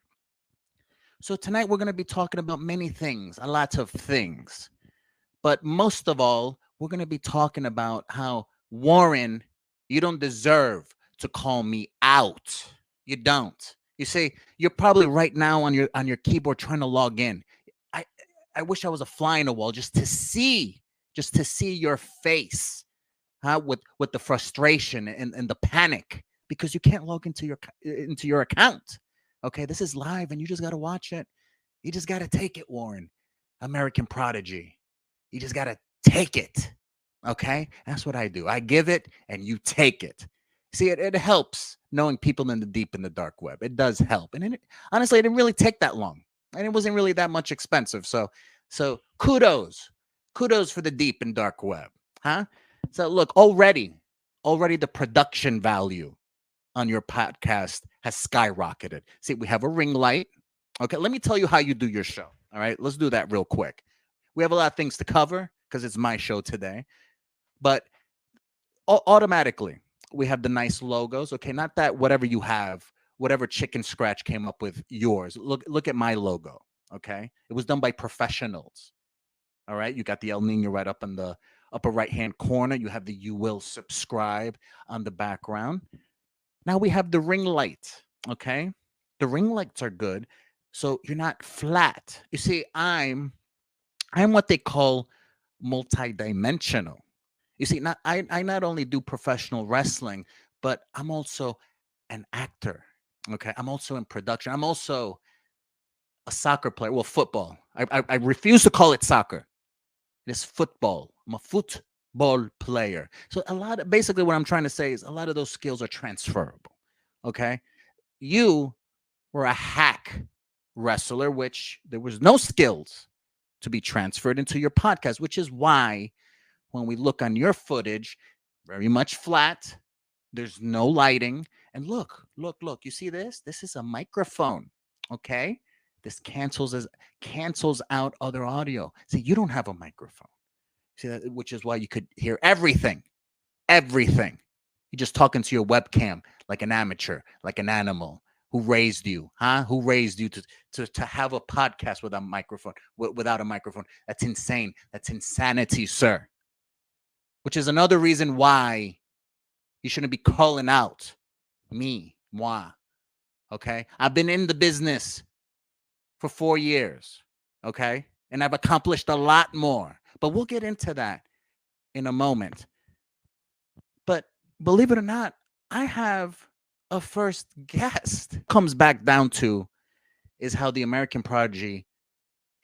So tonight we're going to be talking about many things, a lot of things. But most of all, we're going to be talking about how Warren You don't deserve to call me out. You don't. You see, you're probably right now on your keyboard trying to log in. I I wish I was a fly in the wall just to see your face, huh? With the frustration and the panic because you can't log into your account. Okay, this is live and you just gotta watch it. You just gotta take it, Warren. American Prodigy. You just gotta take it. Okay, that's what I do. I give it and you take it. See, it helps knowing people in the dark web. It does help, and honestly, it didn't really take that long, and it wasn't really that much expensive. So kudos for the deep and dark web, huh? So look, already the production value on your podcast has skyrocketed. See, we have a ring light. Okay, let me tell you how you do your show. All right, let's do that real quick. We have a lot of things to cover because it's my show today, but automatically we have the nice logos. Okay, not that whatever you have, whatever chicken scratch came up with yours. Look at my logo. Okay, it was done by professionals. All right, you got the El Nino right up in the upper right hand corner. You have the "You will subscribe" on the background. Now we have the ring light. Okay, the ring lights are good, so you're not flat. You see, I'm what they call multidimensional. You see, I not only do professional wrestling, but I'm also an actor. Okay, I'm also in production. I'm also a soccer player. Well, football. I refuse to call it soccer. It is football. I'm a football player. So basically what I'm trying to say is a lot of those skills are transferable. Okay, you were a hack wrestler, which there was no skills to be transferred into your podcast, which is why when we look on your footage, very much flat, there's no lighting. And look, you see this? This is a microphone, okay? This cancels out other audio. See, you don't have a microphone. See that, which is why you could hear everything. Everything. You're just talking to your webcam like an amateur, like an animal. Who raised you, huh? Who raised you to have a podcast without a microphone? Without a microphone, that's insane. That's insanity, sir. Which is another reason why you shouldn't be calling out moi. Okay, I've been in the business for 4 years. Okay, and I've accomplished a lot more. But we'll get into that in a moment. But believe it or not, I have a first guest. Comes back down to is how the American Prodigy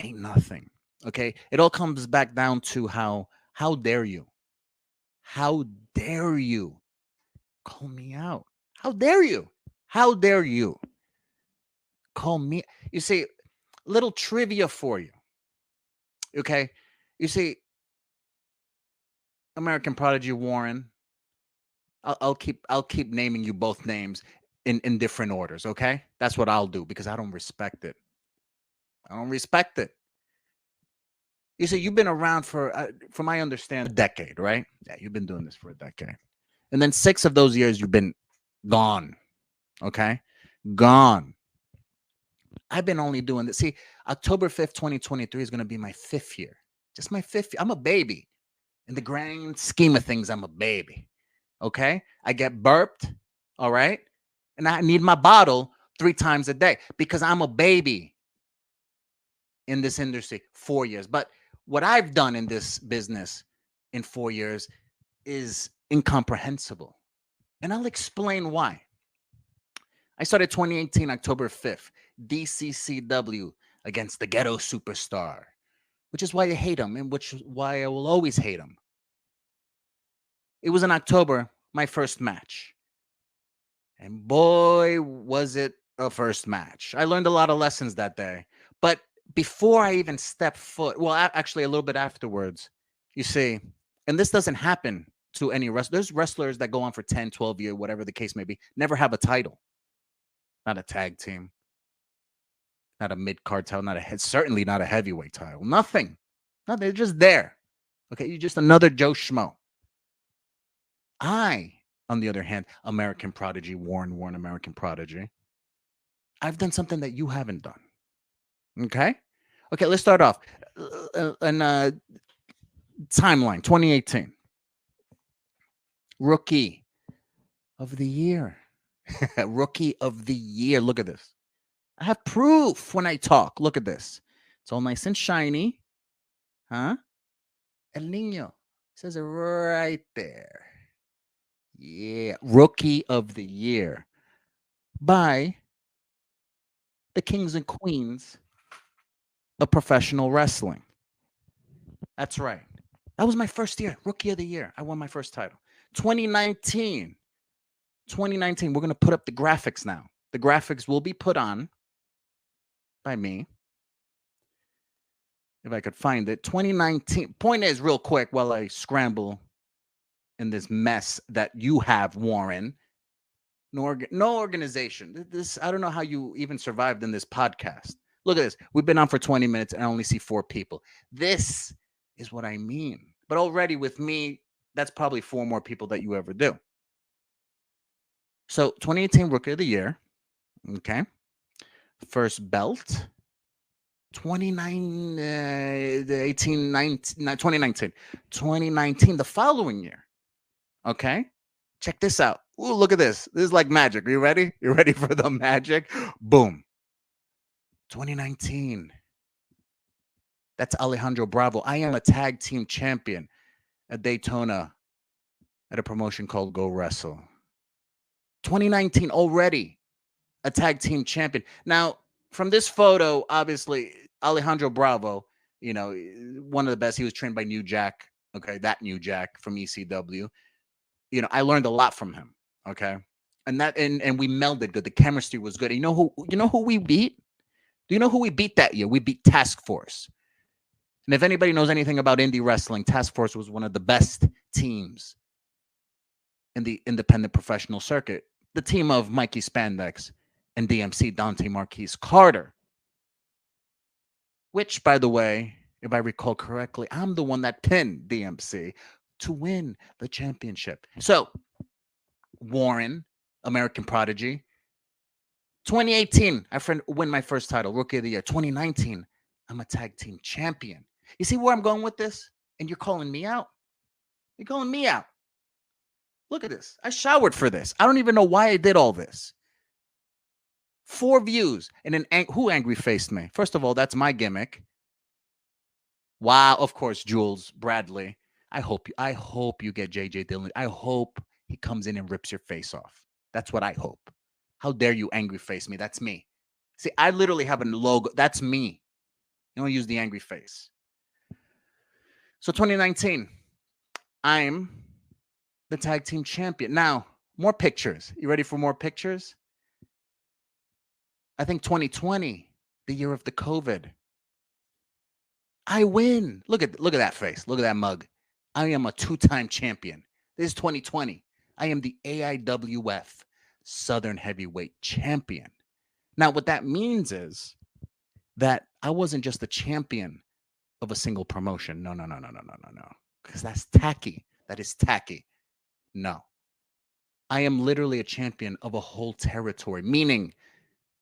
ain't nothing. Okay, it all comes back down to how dare you call me out? How dare you call me? You see, little trivia for you. Okay, you see, American Prodigy Warren. I'll keep naming you both names in different orders. Okay, that's what I'll do because I don't respect it. You see, you've been around from my understanding, a decade, right? Yeah, you've been doing this for a decade. And then 6 of those years you've been gone. Okay? Gone. I've been only doing this. See, October 5th, 2023 is going to be my 5th year. Just my 5th year. I'm a baby. In the grand scheme of things, I'm a baby. Okay? I get burped, all right? And I need my bottle 3 times a day because I'm a baby in this industry. 4 years. But what I've done in this business in 4 years is incomprehensible. And I'll explain why. I started 2018, October 5th, DCCW against the Ghetto Superstar, which is why I hate him and which is why I will always hate him. It was in October, my first match. And boy, was it a first match. I learned a lot of lessons that day. But before I even stepped foot, well, actually a little bit afterwards, you see, and this doesn't happen to any wrestler. There's wrestlers that go on for 10, 12 years, whatever the case may be, never have a title. Not a tag team. Not a mid-card title. Certainly not a heavyweight title. Nothing. No, they're just there. Okay, you're just another Joe Schmo. I, on the other hand, American Prodigy, Warren American Prodigy, I've done something that you haven't done. Okay, let's start off. Timeline, 2018. Rookie, of the year. Rookie of the year. Look at this. I have proof when I talk. Look at this. It's all nice and shiny. Huh? El Nino. Says it right there. Yeah. Rookie of the year by the kings and queens of professional wrestling. That's right. That was my first year. Rookie of the year. I won my first title. 2019. We're going to put up the graphics now. The graphics will be put on by me. If I could find it. 2019. Point is, real quick, while I scramble in this mess that you have, Warren. No organization. This, I don't know how you even survived in this podcast. Look at this. We've been on for 20 minutes and I only see 4 people. This is what I mean. But already with me, that's probably 4 more people that you ever do. So 2018 Rookie of the Year. Okay. First belt. 2019, the following year. Okay. Check this out. Ooh, look at this. This is like magic. Are you ready? You ready for the magic? Boom. 2019. That's Alejandro Bravo. I am a tag team champion at Daytona at a promotion called Go Wrestle. 2019 already a tag team champion. Now, from this photo, obviously, Alejandro Bravo, you know, one of the best. He was trained by New Jack. Okay, that New Jack from ECW. You know, I learned a lot from him. Okay, and we melded good. The chemistry was good. You know who we beat? Do you know who we beat that year? We beat Task Force. And if anybody knows anything about indie wrestling, Task Force was one of the best teams in the independent professional circuit. The team of Mikey Spandex and DMC, Dante Marquise Carter. Which, by the way, if I recall correctly, I'm the one that pinned DMC to win the championship. So, Warren, American Prodigy. 2018, I win my first title, Rookie of the Year. 2019, I'm a tag team champion. You see where I'm going with this? And you're calling me out? You're calling me out. Look at this. I showered for this. I don't even know why I did all this. 4 views. And then who angry faced me? First of all, that's my gimmick. Wow, of course, Jules Bradley. I hope you get JJ Dillon. I hope he comes in and rips your face off. That's what I hope. How dare you angry face me? That's me. See, I literally have a logo. That's me. You don't use the angry face. So 2019, I'm the tag team champion. Now, more pictures. You ready for more pictures? I think 2020, the year of the COVID. I win. Look at that face. Look at that mug. I am a 2-time champion. This is 2020. I am the AIWF Southern Heavyweight Champion. Now, what that means is that I wasn't just the champion of a single promotion. No. Because that's tacky. That is tacky. No. I am literally a champion of a whole territory, meaning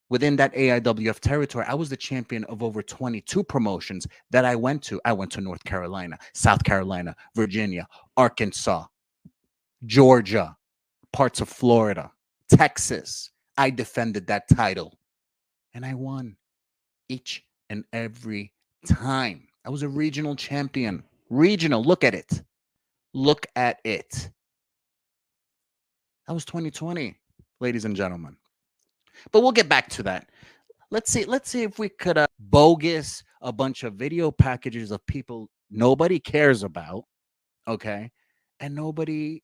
within that AIWF territory, I was the champion of over 22 promotions that I went to. I went to North Carolina, South Carolina, Virginia, Arkansas, Georgia, parts of Florida, Texas. I defended that title and I won each and every time. I was a regional champion. Regional. Look at it. Look at it. That was 2020, ladies and gentlemen. But we'll get back to that. Let's see if we could bogus a bunch of video packages of people nobody cares about, okay? And nobody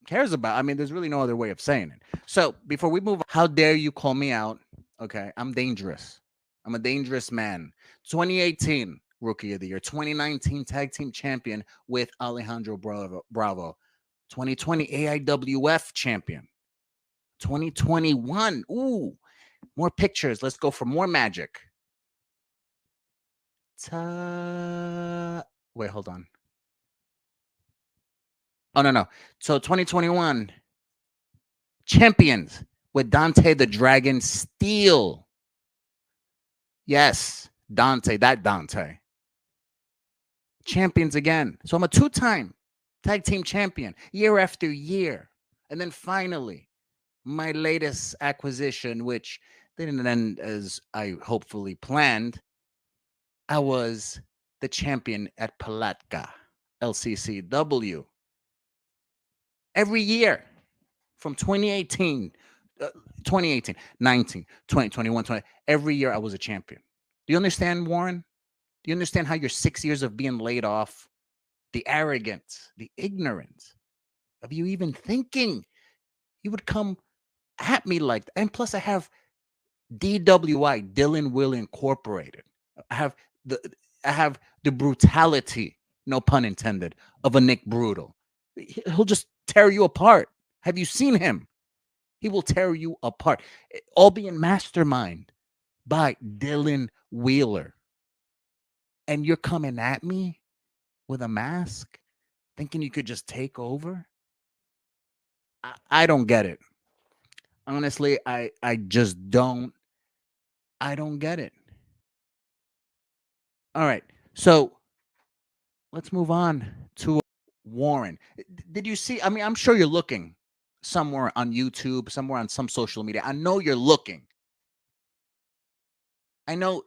cares about. I mean, there's really no other way of saying it. So before we move on, how dare you call me out? Okay, I'm dangerous. I'm a dangerous man. 2018 Rookie of the Year. 2019 Tag Team Champion with Alejandro Bravo. 2020 AIWF Champion. 2021. Ooh, more pictures. Let's go for more magic. Wait, hold on. Oh, no. So 2021 champions with Dante the Dragon Steel. Yes, Dante, that Dante. Champions again. So I'm a 2-time tag team champion year after year. And then finally, my latest acquisition, which didn't end as I hopefully planned, I was the champion at Palatka, LCCW. Every year from 2018, 19, 20, 21, 20, every year I was a champion. Do you understand, Warren? Do you understand how your 6 years of being laid off, the arrogance, the ignorance of you even thinking you would come at me like that? And plus I have DWI, Dylan Will Incorporated. I have the brutality, no pun intended, of a Nick Brutal. He'll just tear you apart. Have you seen him? He will tear you apart. All being mastermind by Dylan Wheeler. And you're coming at me with a mask, thinking you could just take over? I don't get it. Honestly, I just don't. I don't get it. All right. So let's move on to Warren. Did you see? I mean, I'm sure you're looking somewhere on YouTube, somewhere on some social media. I know you're looking. I know.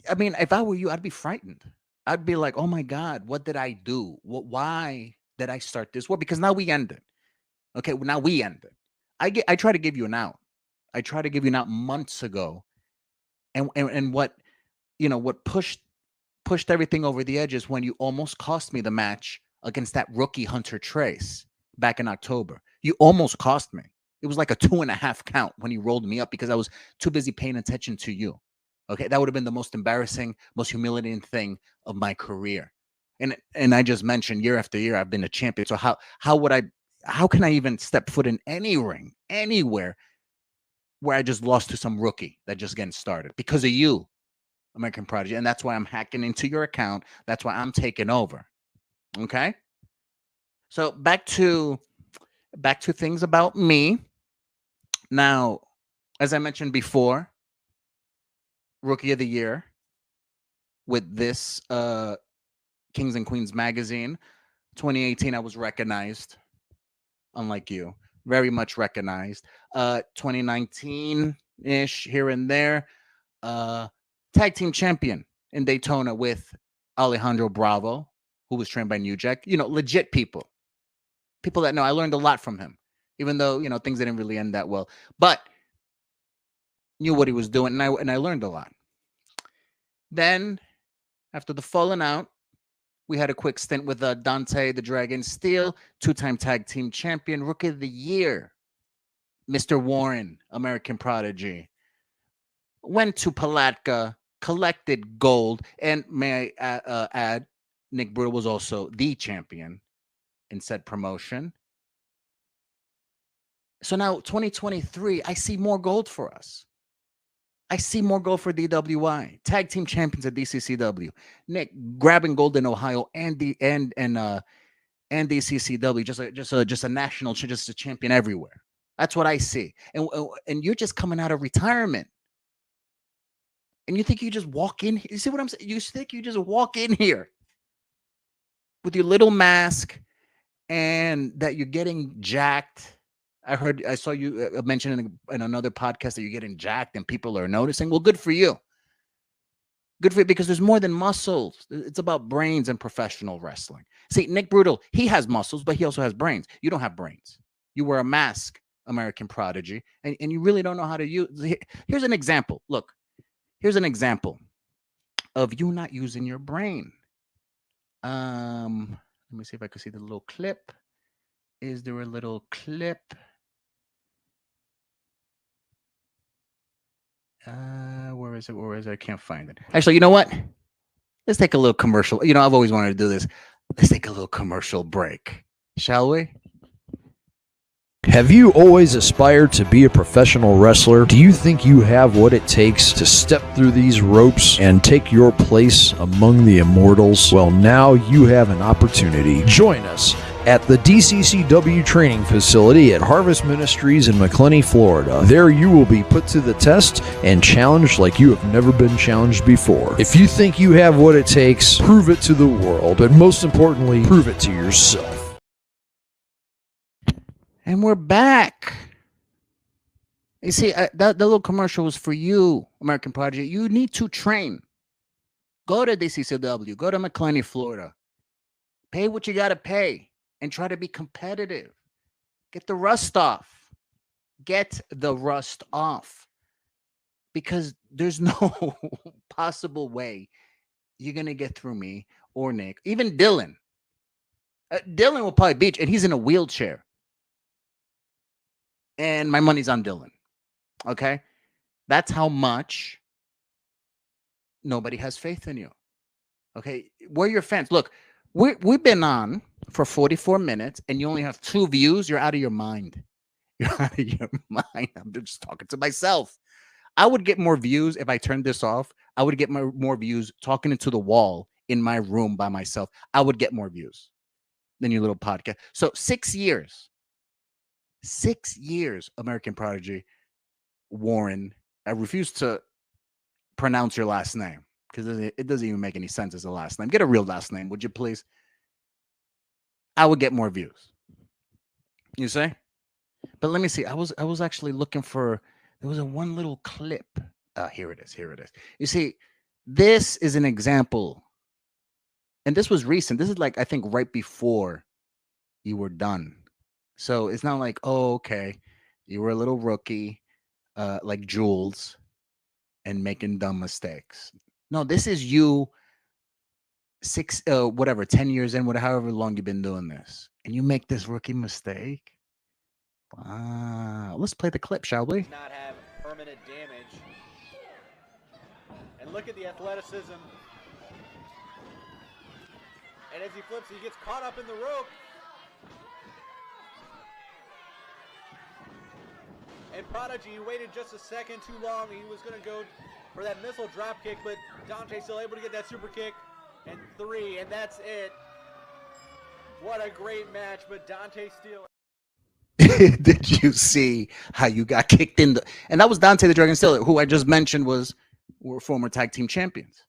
I mean, if I were you, I'd be frightened. I'd be like, oh my God, what did I do? Why did I start this war? Because now we end it. Okay, now we end it. I try to give you an out. I try to give you an out months ago. And what, what pushed everything over the edge is when you almost cost me the match against that rookie Hunter Trace back in October. You almost cost me. It was like a 2.5 count when you rolled me up because I was too busy paying attention to you. Okay, that would have been the most embarrassing, most humiliating thing of my career. And I just mentioned year after year I've been a champion. So how can I even step foot in any ring anywhere where I just lost to some rookie that just getting started because of you, American Prodigy? And that's why I'm hacking into your account. That's why I'm taking over. Okay? So back to things about me. Now, as I mentioned before, Rookie of the Year with this Kings and Queens magazine. 2018, I was recognized, unlike you, very much recognized. 2019-ish, here and there, tag team champion in Daytona with Alejandro Bravo, who was trained by New Jack. Legit people that know. I learned a lot from him, even though things didn't really end that well, but knew what he was doing, and I learned a lot. Then, after the falling out, we had a quick stint with Dante the Dragon Steele, 2-time tag team champion, Rookie of the Year, Mr. Warren, American Prodigy. Went to Palatka, collected gold, and may I add, Nick Brutal was also the champion in said promotion. So now, 2023, I see more gold for us. I see more gold for DWI. Tag team champions at DCCW. Nick grabbing gold in Ohio and DCCW. Just a national, just a champion everywhere. That's what I see. And you're just coming out of retirement. And you think you just walk in here? You see what I'm saying? You think you just walk in here with your little mask and that you're getting jacked. I saw you mention in another podcast that you're getting jacked and people are noticing. Well, good for you. Good for you, because there's more than muscles. It's about brains and professional wrestling. See, Nick Brutal, he has muscles, but he also has brains. You don't have brains. You wear a mask, American Prodigy, and you really don't know how to use. Here's an example. Look, here's an example of you not using your brain. Let me see if I can see the little clip. Is there a little clip? Where is it? I can't find it. Actually, you know what? Let's take a little commercial. I've always wanted to do this. Let's take a little commercial break, shall we? Have you always aspired to be a professional wrestler? Do you think you have what it takes to step through these ropes and take your place among the immortals? Well, now you have an opportunity. Join us at the DCCW training facility at Harvest Ministries in McClenny, Florida. There you will be put to the test and challenged like you have never been challenged before. If you think you have what it takes, prove it to the world, but most importantly, prove it to yourself. And we're back. You see, that little commercial was for you, American Prodigy. You need to train. Go to DCCW. Go to McClenny, Florida. Pay what you got to pay and try to be competitive. Get the rust off. Get the rust off. Because there's no possible way you're going to get through me or Nick. Even Dylan. Dylan will probably beat you, and he's in a wheelchair. And my money's on Dylan. Okay? That's how much nobody has faith in you. Okay? We're your fans. Look, we've been on for 44 minutes, and you only have 2 views. You're out of your mind. You're out of your mind. I'm just talking to myself. I would get more views if I turned this off. I would get more views talking into the wall in my room by myself. I would get more views than your little podcast. So 6 years. 6 years, American Prodigy. Warren, I refuse to pronounce your last name because it doesn't even make any sense as a last name. Get a real last name, would you please? I would get more views. You say? But let me see. I was actually looking for. There was one little clip. Here it is. Here it is. You see, this is an example, and this was recent. This is like I think right before you were done. So it's not like, oh, okay, you were a little rookie, like Jules, and making dumb mistakes. No, this is you 10 years in, however long you've been doing this, and you make this rookie mistake. Wow. Let's play the clip, shall we? Not have permanent damage. And look at the athleticism. And as he flips, he gets caught up in the rope. And Prodigy waited just a second too long. He was going to go for that missile drop kick, but Dante still able to get that super kick. And 3, and that's it. What a great match, but Dante still... Did you see how you got kicked in the... And that was Dante the Dragon Stiller, who I just mentioned were former tag team champions.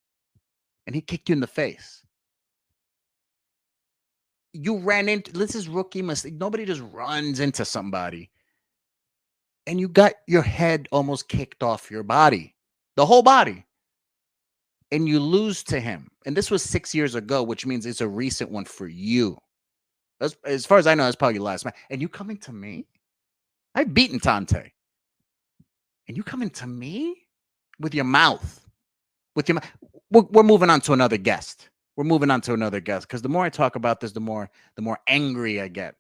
And he kicked you in the face. You ran into... This is rookie mistake. Nobody just runs into somebody. And you got your head almost kicked off your body. The whole body. And you lose to him. And this was 6 years ago, which means it's a recent one for you. As far as I know, that's probably your last match. And you coming to me? I've beaten Dante. And you coming to me? With your mouth. We're moving on to another guest. We're moving on to another guest. Because the more I talk about this, the more angry I get.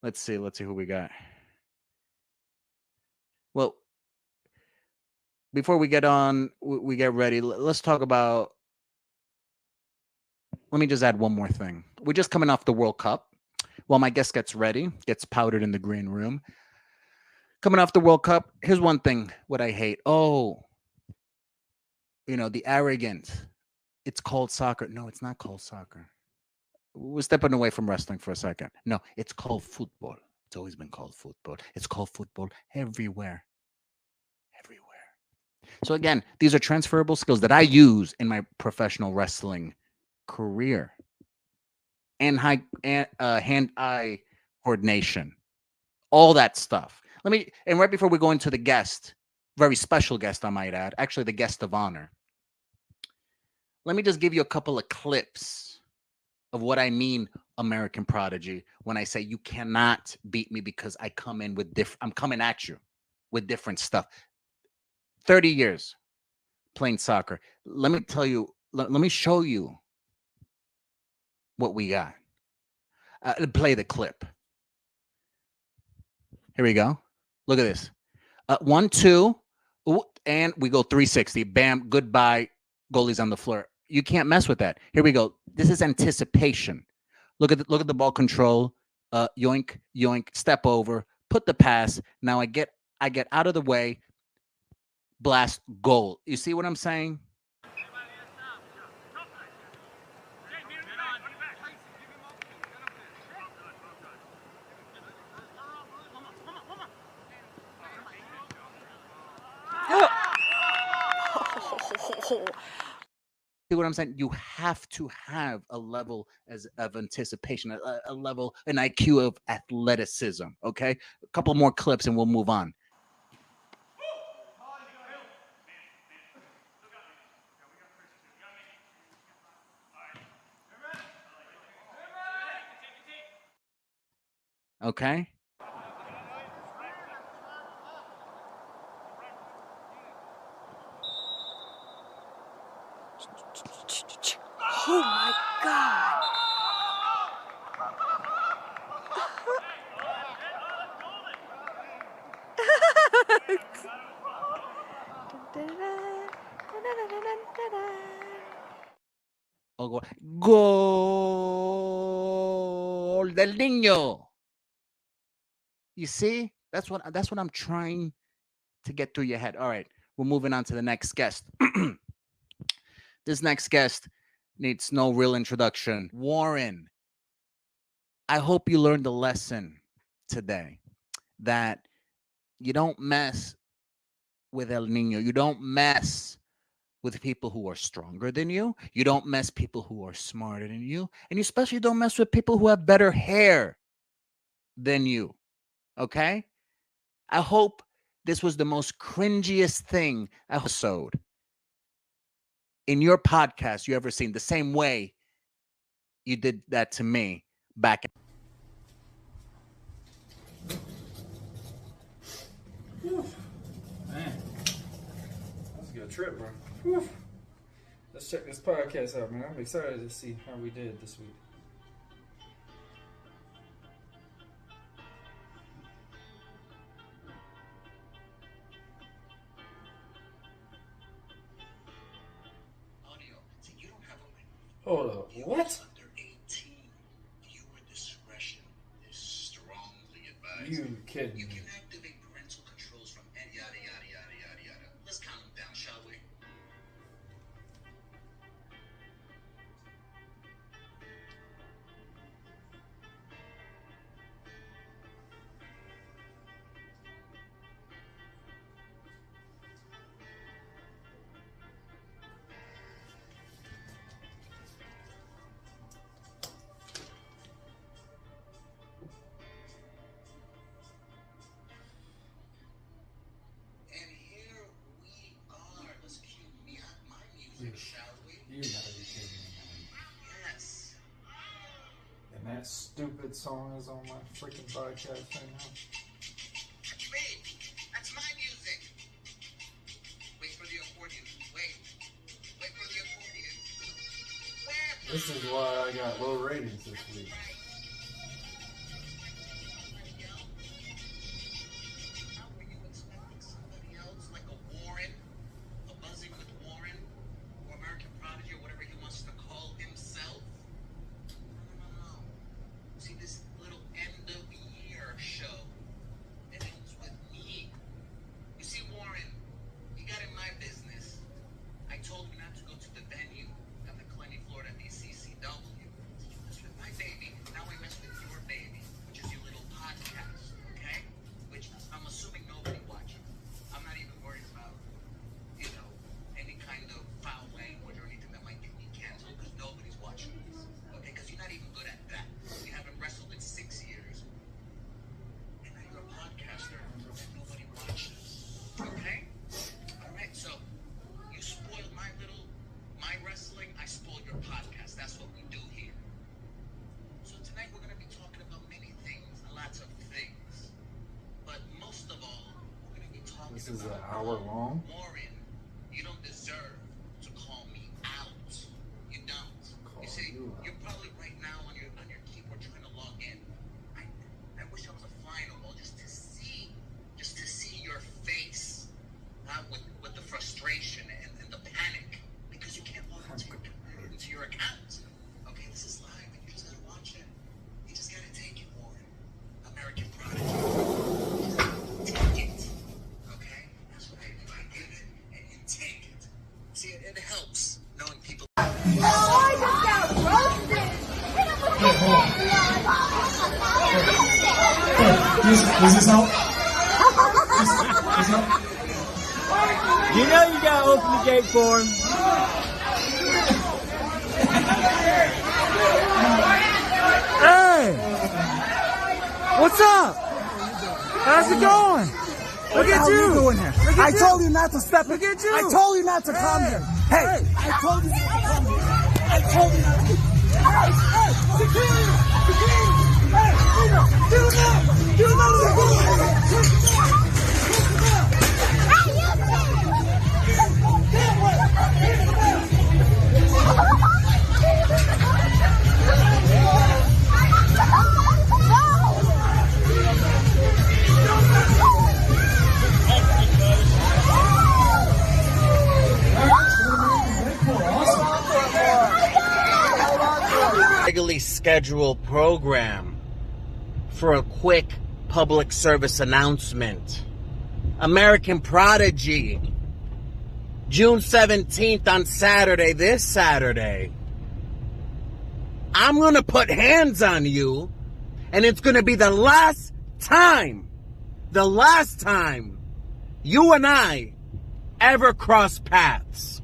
Let's see who we got. Well, before we get on, we get ready, let's talk about... Let me just add one more thing. We're just coming off the World Cup. While my guest gets ready, gets powdered in the green room. Coming off the World Cup, here's one thing, what I hate. Oh, the arrogance. It's called soccer. No, it's not called soccer. We're stepping away from wrestling for a second. No, it's called football. It's always been called football. It's called football everywhere. Everywhere. So again, these are transferable skills that I use in my professional wrestling career. And hand-eye coordination. All that stuff. And right before we go into the guest, very special guest, I might add, actually the guest of honor. Let me just give you a couple of clips of what I mean, American Prodigy, when I say you cannot beat me because I come in with I'm coming at you with different stuff. 30 years playing soccer. Let me tell you, let me show you what we got. Play the clip. Here we go. Look at this. 1, 2, and we go 360. Bam, goodbye. Goalie's on the floor. You can't mess with that. Here we go. This is anticipation. Look at the ball control. Yoink, yoink, step over, put the pass. Now I get out of the way. Blast, goal. You see what I'm saying? See what I'm saying? You have to have a level of anticipation, a level, an IQ of athleticism. Okay, a couple more clips and we'll move on. Okay. Oh my God. Gol del Nino. You see? That's what I'm trying to get through your head. All right, we're moving on to the next guest. This next guest needs no real introduction. Warren, I hope you learned a lesson today that you don't mess with El Nino. You don't mess with people who are stronger than you. You don't mess people who are smarter than you. And you especially don't mess with people who have better hair than you. Okay? I hope this was the most cringiest thing episode in your podcast you ever seen, the same way you did that to me back. Man, that's a good trip, bro. Whew. Let's check this podcast out, man. I'm excited to see how we did this week. Hold up. What? Under 18, viewer discretion is strongly advised. You kidding me? You can activate parental controls from yada yada yada yada yada. Let's count them down, shall we? You gotta be kidding me, man. Yes. And that stupid song is on my freaking podcast right now. Wait, that's my music. Wait for the accordion. Wait for the accordion. This is why I got low ratings this week. How were you expecting somebody else like a Warren, a buzzing with Warren, or American Prodigy, or whatever he wants to call himself? No. See, this little end of year show, it ends with me. You see, Warren, he got in my business. I told him not to go to the venue at the Clenny, Florida, DCCW. You mess with my baby, now we mess with your baby, which is your little podcast, okay? Which I'm assuming nobody watches. I'm not even worried about, any kind of foul language or anything that might get me canceled, because nobody's watching this, okay? Because you're not even good at that. You haven't wrestled in 6 years. And now you're a podcaster and nobody watches, okay? All right, so you spoiled my wrestling, I spoiled your podcast. That's what we do here. So tonight we're going to be talking about many things, lots of things. But most of all, we're going to be talking This is about an hour long. Warren, you don't deserve to call me out. You don't. You see, you're probably right now on your keyboard trying to log in. I wish I was a flying ball just to see your face, with the frustration and the panic, because you can't log into your account. Okay, this is live and you just gotta watch it. You just gotta take it, Warren. American Prodigy. Take it. Okay? That's what I do. I give it and you take it. See, it helps knowing people. Does this help? This help? You know you gotta open the gate for him. Hey! What's up? How's it going? Look at you! What are you doing here? I told you not to step. Look at you! I told you not to come here. Hey! I told you not to come here. I told you not to. Hey! Security! Security! Hey! Nino! Do that! Do Regularly scheduled program for a quick public service announcement. American Prodigy, June 17th on Saturday, this Saturday. I'm going to put hands on you, and it's going to be the last time you and I ever cross paths.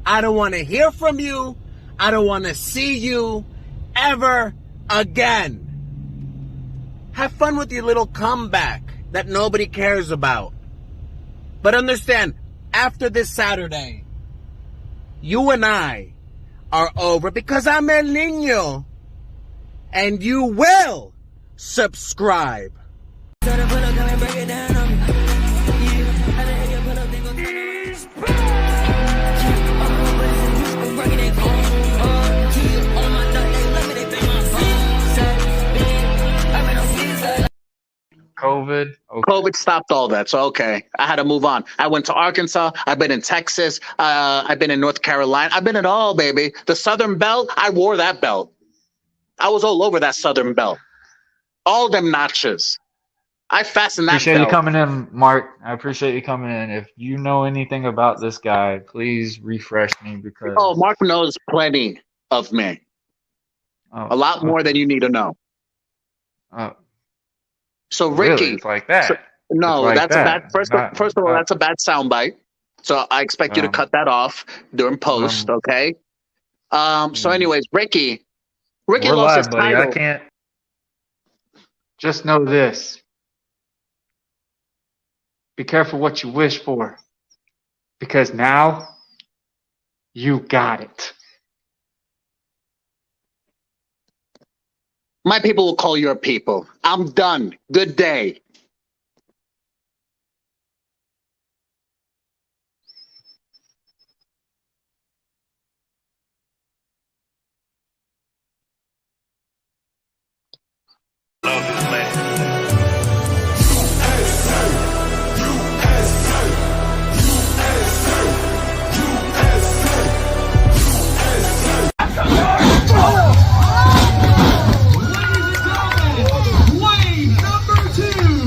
I don't want to hear from you. I don't want to see you ever again. Have fun with your little comeback that nobody cares about. But understand, after this Saturday, you and I are over because I'm El Nino. And you will subscribe. COVID. Okay. COVID stopped all that. So, okay, I had to move on. I went to Arkansas. I've been in Texas. I've been in North Carolina. I've been in all, baby. The Southern Belt, I wore that belt. I was all over that Southern Belt. All them notches. I fastened that Appreciate belt. you coming in, Mark. I appreciate you coming in. If you know anything about this guy, please refresh me because... Oh, Mark knows plenty of me. A lot more than you need to know. So Ricky, really? It's like that. No, like that's that. a bad. First of all, that's a bad soundbite. So I expect you to cut that off during post. Okay. So, anyways, Ricky we're lost live, his buddy. title. I can't. Just know this. Be careful what you wish for, because now you got it. My people will call your people. I'm done. Good day. Wave number 2.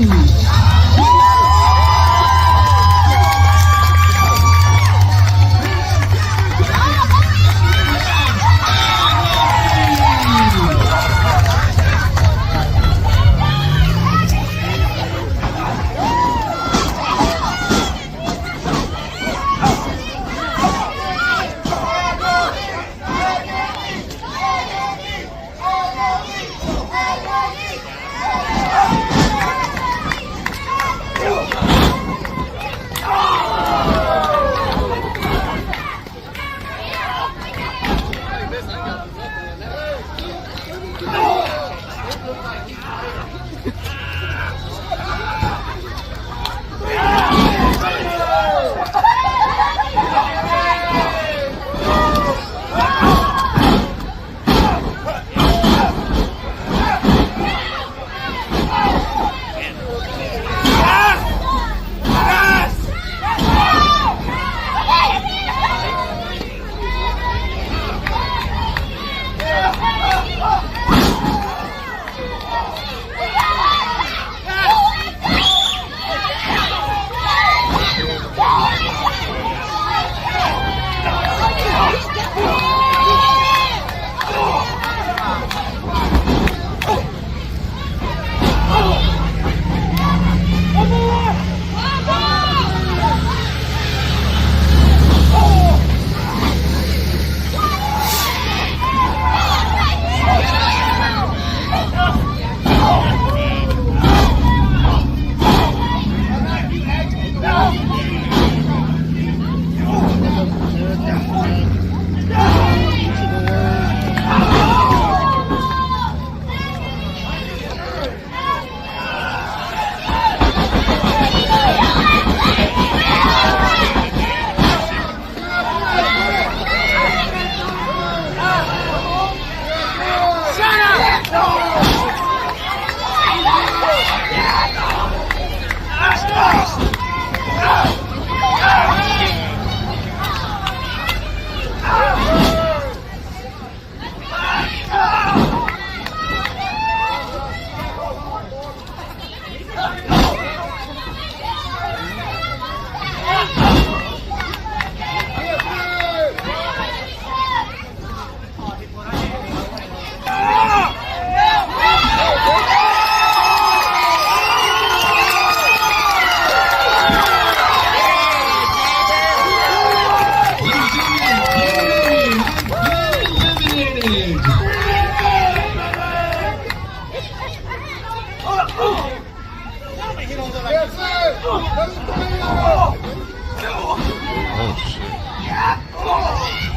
Oh, shit.